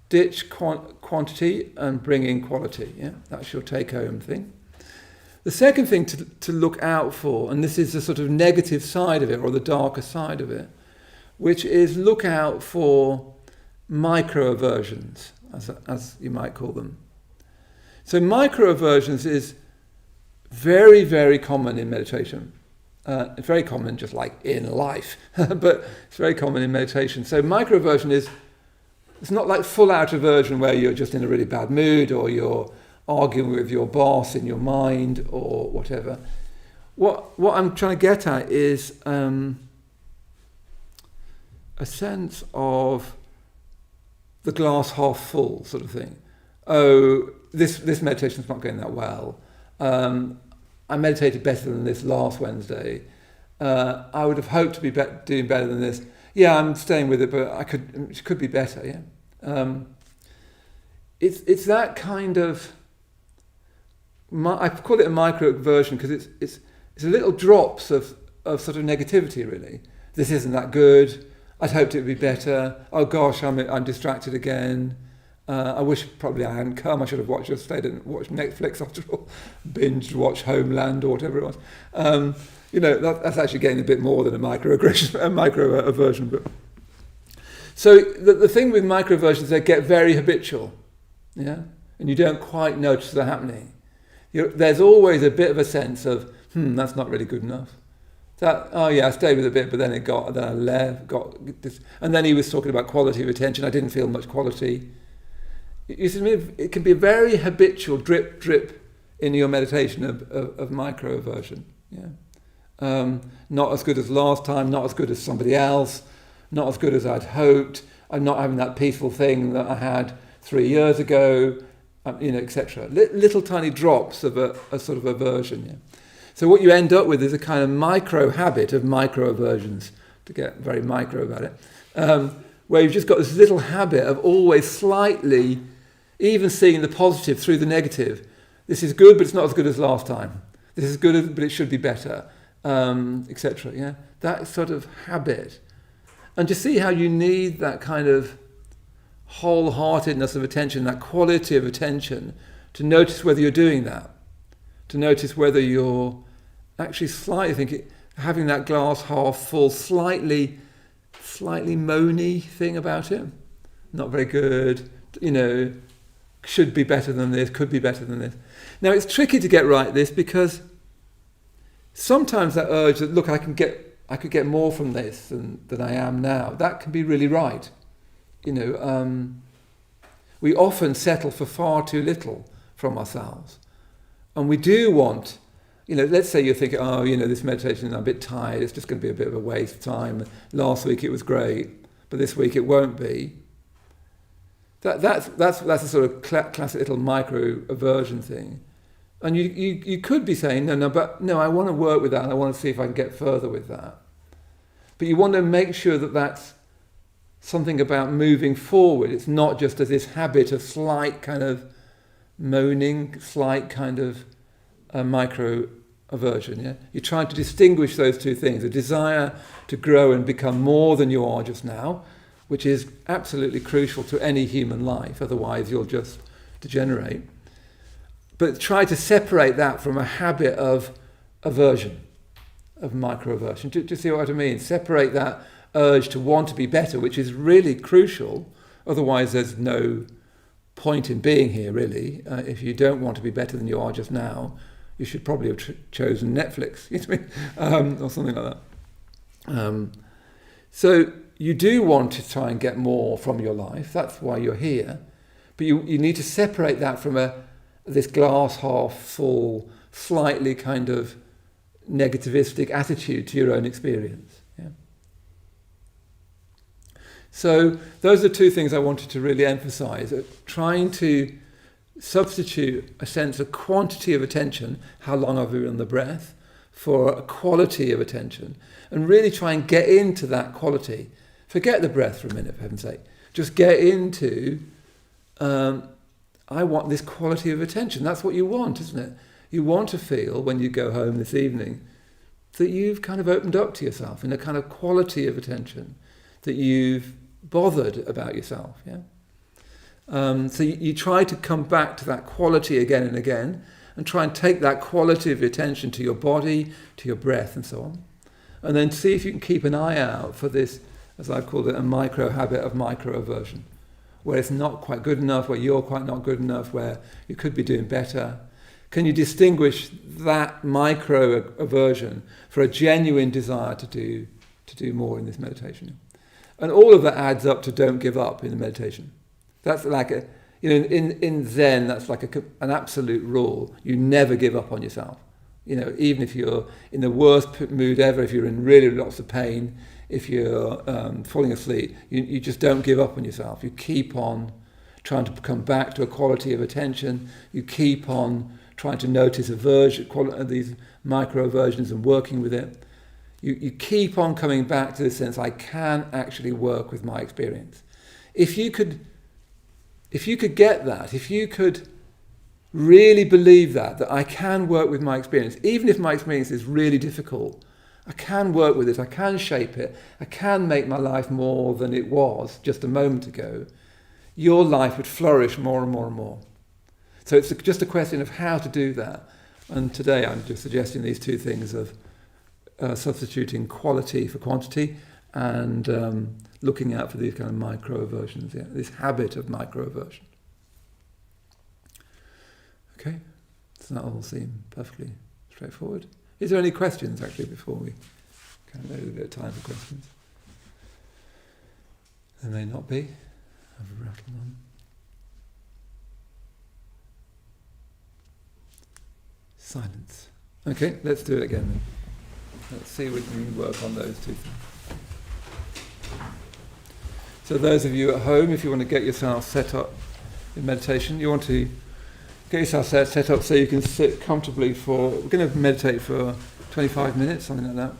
ditch quantity and bring in quality. Yeah, that's your take-home thing. The second thing to look out for, and this is the sort of negative side of it, or the darker side of it, which is look out for micro-aversions, as you might call them. So micro-aversions is very, very common in meditation. It's very common just like in life, but it's very common in meditation. So micro-aversion it's not like full-out aversion where you're just in a really bad mood or you're arguing with your boss in your mind or whatever. What I'm trying to get at is a sense of the glass half full sort of thing. Oh, this meditation's not going that well. I meditated better than this last Wednesday. I would have hoped to be doing better than this. Yeah, I'm staying with it, but it could be better. Yeah, it's that kind of. I call it a micro-aversion because it's little drops of sort of negativity. Really, this isn't that good. I'd hoped it would be better. Oh gosh, I'm distracted again. I wish probably I hadn't come. I should have watched, just stayed and watched Netflix after all, binged, watched Homeland or whatever it was. That's actually getting a bit more than a microaggression, a microaversion. But so the thing with microaversions, they get very habitual, yeah, and you don't quite notice they're happening. There's always a bit of a sense of, that's not really good enough. I stayed with a bit, but then I left, got this, and then he was talking about quality of attention. I didn't feel much quality. You see, it can be a very habitual drip in your meditation of microaversion. Yeah, not as good as last time, not as good as somebody else, not as good as I'd hoped. I'm not having that peaceful thing that I had 3 years ago, etc. Little tiny drops of a sort of aversion. Yeah. So what you end up with is a kind of micro habit of microaversions, to get very micro about it, where you've just got this little habit of always slightly, even seeing the positive through the negative. This is good, but it's not as good as last time. This is good, but it should be better, etc. Yeah, that sort of habit. And to see how you need that kind of wholeheartedness of attention, that quality of attention, to notice whether you're doing that, to notice whether you're actually slightly thinking, having that glass half full, slightly moany thing about it, not very good, should be better than this, could be better than this. Now it's tricky to get right this, because sometimes that urge that, look, I could get more from this than I am now, that can be really right. We often settle for far too little from ourselves. And we do want, let's say you're thinking, this meditation, I'm a bit tired, it's just going to be a bit of a waste of time. Last week it was great, but this week it won't be. That's a sort of classic little micro aversion thing. And you could be saying, no, I want to work with that, and I want to see if I can get further with that. But you want to make sure that that's something about moving forward. It's not just as this habit of slight kind of moaning, slight kind of micro aversion. Yeah? You're trying to distinguish those two things, a desire to grow and become more than you are just now, which is absolutely crucial to any human life, otherwise you'll just degenerate. But try to separate that from a habit of aversion, of microaversion. Do you see what I mean? Separate that urge to want to be better, which is really crucial, otherwise there's no point in being here, really. If you don't want to be better than you are just now, you should probably have chosen Netflix, or something like that. So you do want to try and get more from your life. That's why you're here. But you need to separate that from this glass half full, slightly kind of negativistic attitude to your own experience. Yeah. So those are two things I wanted to really emphasize. Trying to substitute a sense of quantity of attention, how long have we been on the breath, for a quality of attention, and really try and get into that quality. Forget the breath for a minute, for heaven's sake. Just get into, I want this quality of attention. That's what you want, isn't it? You want to feel, when you go home this evening, that you've kind of opened up to yourself in a kind of quality of attention, that you've bothered about yourself. Yeah. So you try to come back to that quality again and again, and try and take that quality of attention to your body, to your breath, and so on. And then see if you can keep an eye out for this, as I've called it, a micro habit of microaversion, where it's not quite good enough, where you're quite not good enough, where you could be doing better. Can you distinguish that micro aversion for a genuine desire to do more in this meditation? And all of that adds up to don't give up in the meditation. That's like in Zen, that's like an absolute rule. You never give up on yourself. Even if you're in the worst mood ever, if you're in really lots of pain, if you're falling asleep, you just don't give up on yourself. You keep on trying to come back to a quality of attention. You keep on trying to notice these micro-aversions and working with it. You keep on coming back to this sense, I can actually work with my experience. If you could get that, if you could really believe that I can work with my experience, even if my experience is really difficult, I can work with it, I can shape it, I can make my life more than it was just a moment ago, your life would flourish more and more and more. So it's just a question of how to do that. And today I'm just suggesting these two things of substituting quality for quantity and looking out for these kind of micro-aversions, this habit of micro-aversion. Okay? Does that all seem perfectly straightforward? Is there any questions, actually, before we kind of leave a bit of time for questions? There may not be. I've rattled on. Silence. Okay, let's do it again then. Let's see if we can work on those two things. So those of you at home, if you want to get yourself set up in meditation, you want to get yourself set up so you can sit comfortably for, we're going to meditate for 25 minutes, something like that.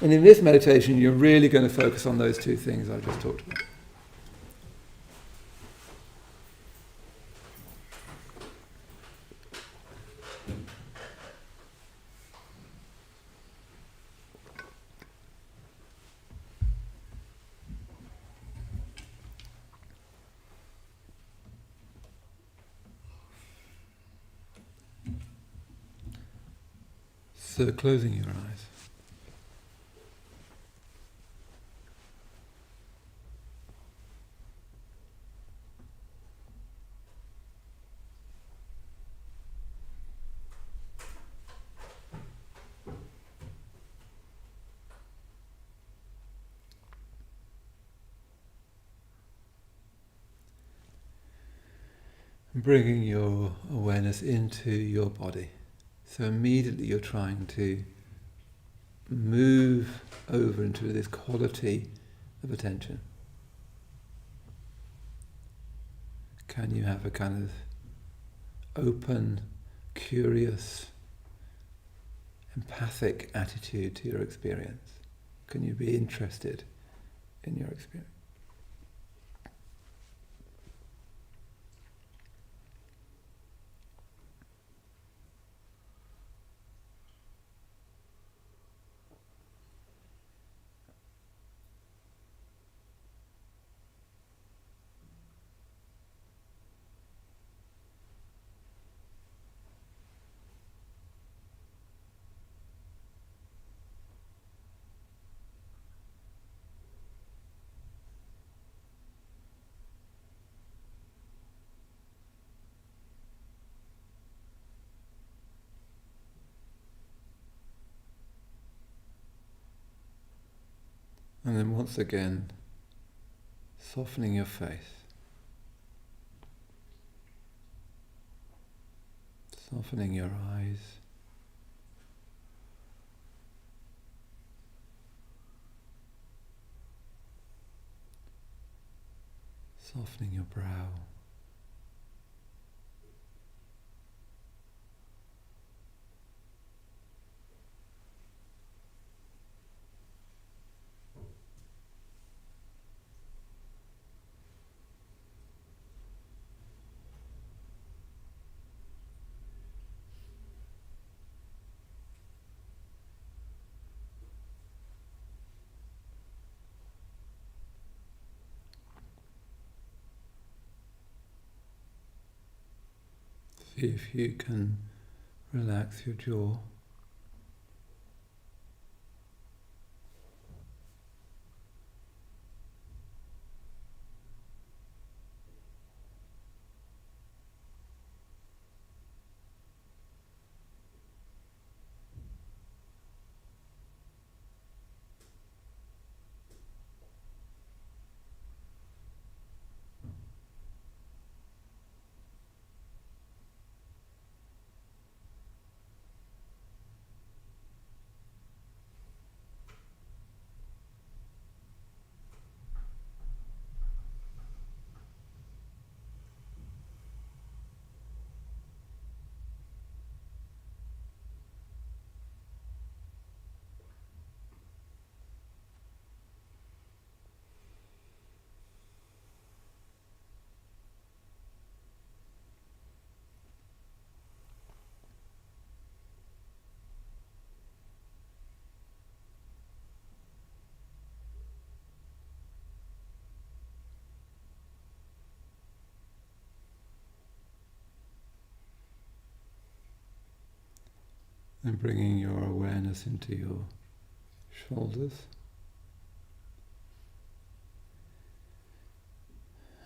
And in this meditation, you're really going to focus on those two things I've just talked about. So closing your eyes. Bringing your awareness into your body. So immediately you're trying to move over into this quality of attention. Can you have a kind of open, curious, empathic attitude to your experience? Can you be interested in your experience? And then once again, softening your face. Softening your eyes. Softening your brow. See if you can relax your jaw. And bringing your awareness into your shoulders.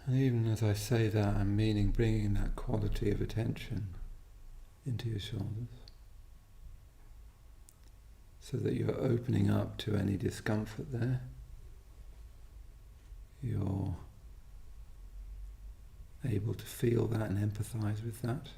And even as I say that, I'm meaning bringing that quality of attention into your shoulders, so that you're opening up to any discomfort there. You're able to feel that and empathize with that.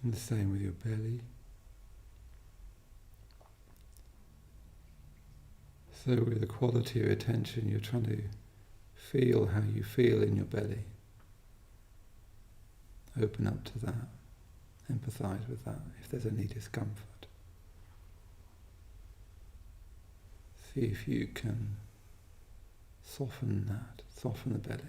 And the same with your belly. So with the quality of attention, you're trying to feel how you feel in your belly. Open up to that. Empathize with that if there's any discomfort. See if you can soften that, soften the belly.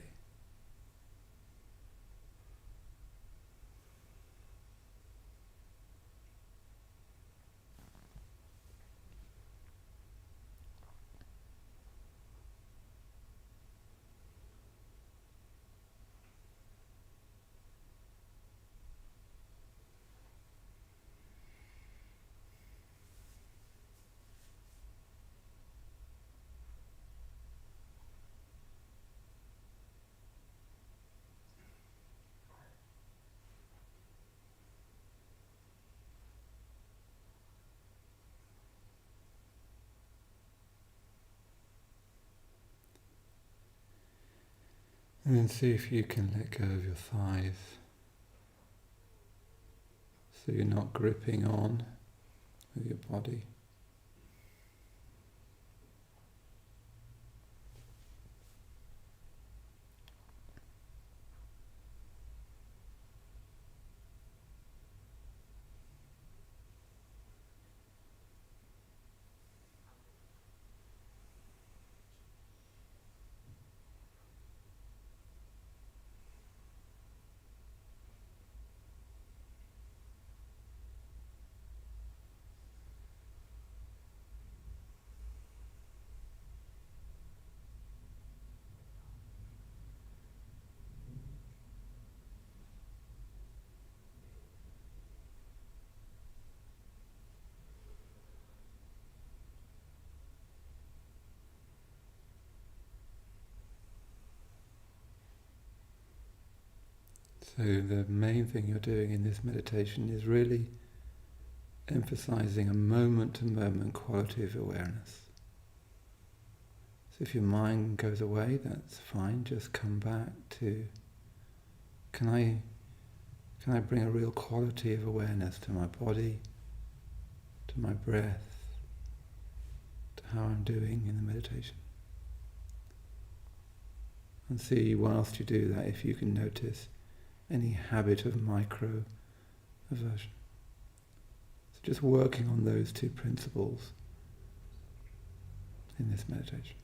And then see if you can let go of your thighs, so you're not gripping on with your body. So the main thing you're doing in this meditation is really emphasizing a moment-to-moment quality of awareness. So if your mind goes away, that's fine. Just come back to, can I bring a real quality of awareness to my body, to my breath, to how I'm doing in the meditation? And see, whilst you do that, if you can notice any habit of micro aversion. So just working on those two principles in this meditation.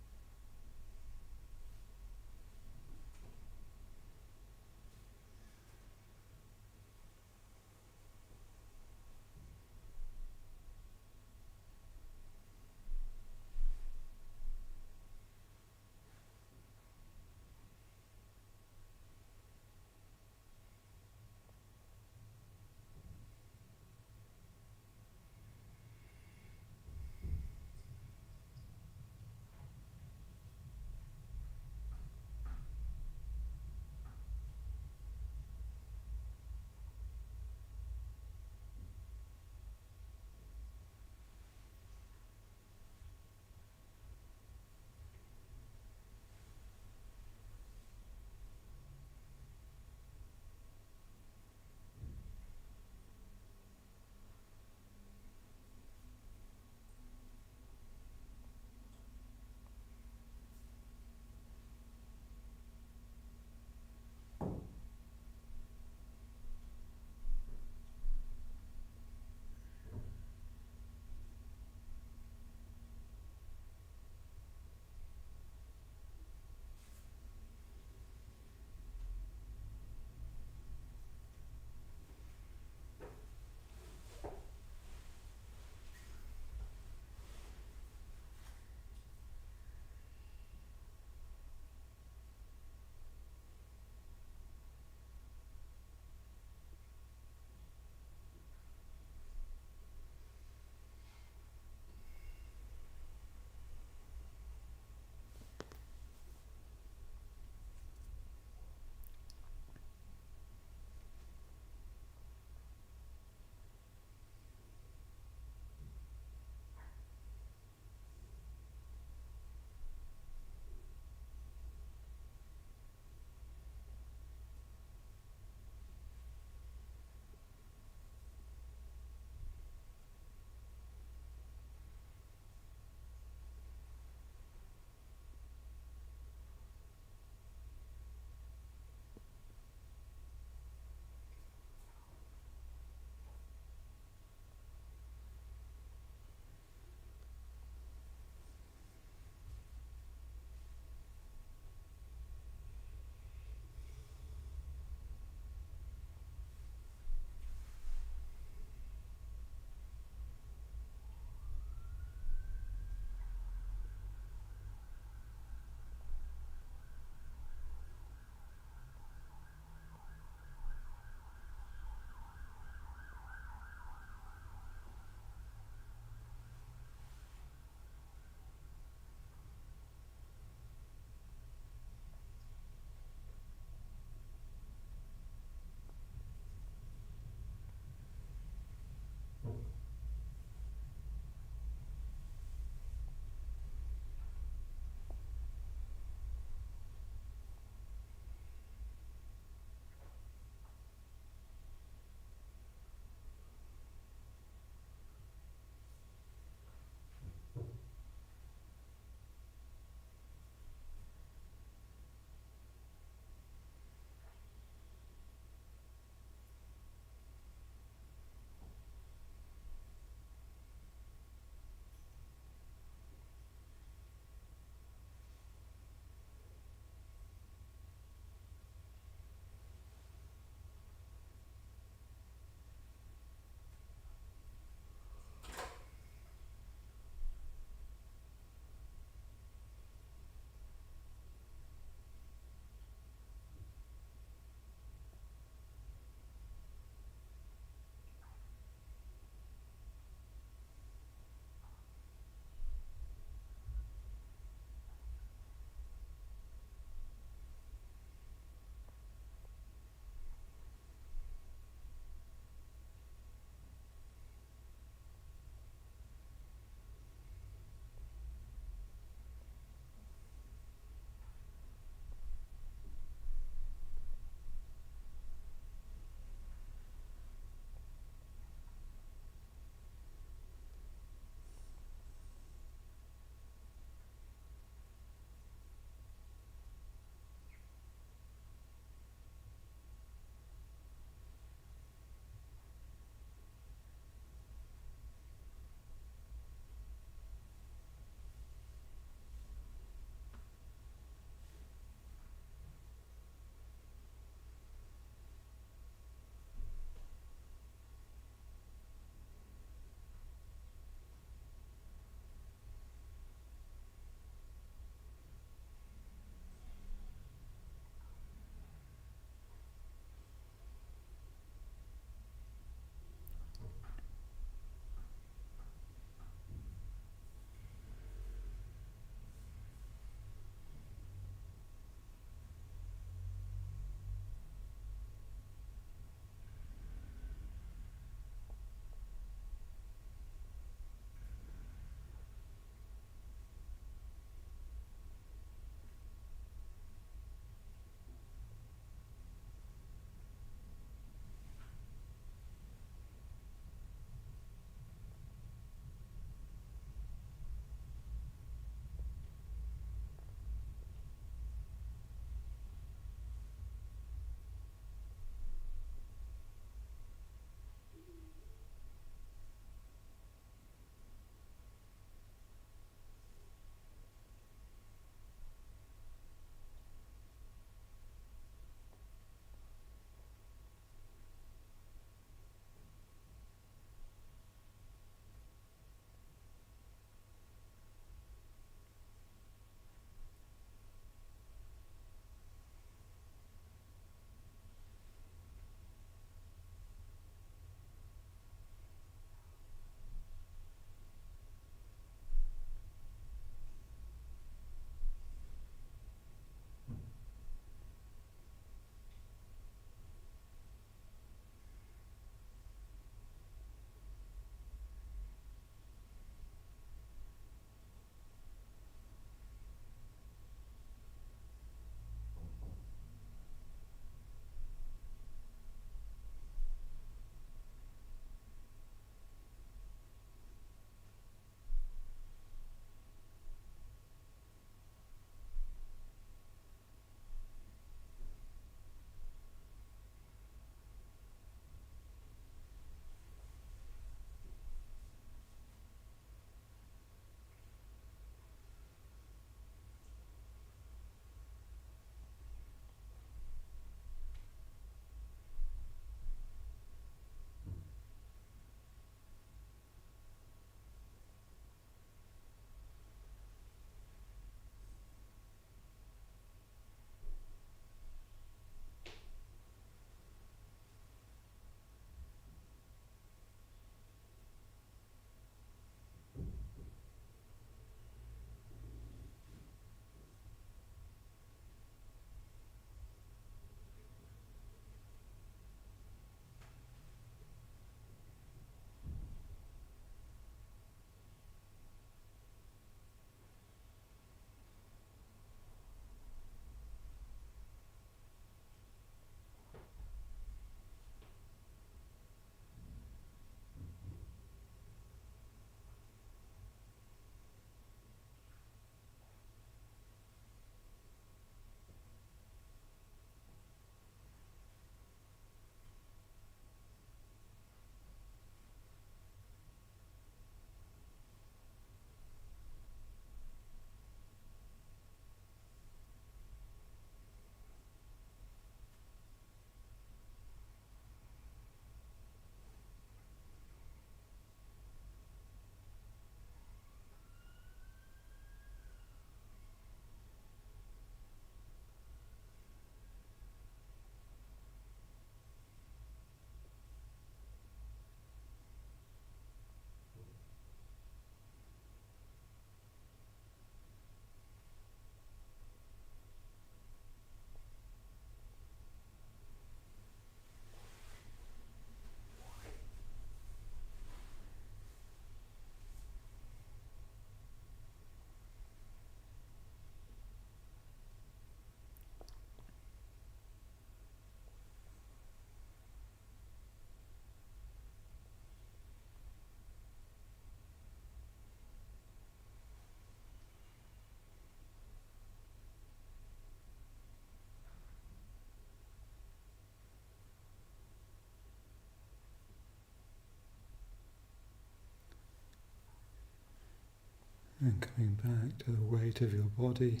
And coming back to the weight of your body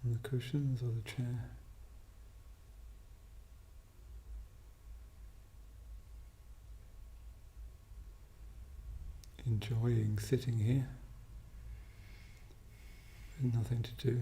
on the cushions or the chair. Enjoying sitting here with nothing to do.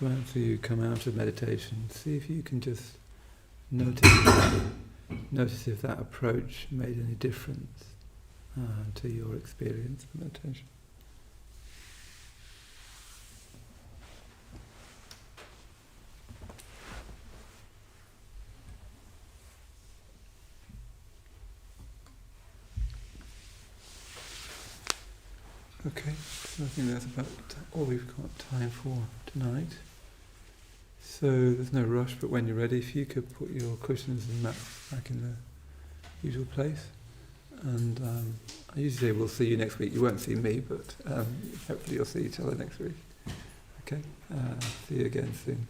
So after you come out of meditation, see if you can just notice if that approach made any difference to your experience of meditation. Okay, so I think that's about all we've got time for tonight. So there's no rush, but when you're ready, if you could put your cushions and mats back in the usual place. And I usually say we'll see you next week. You won't see me, but hopefully you'll see each other next week. Okay, see you again soon.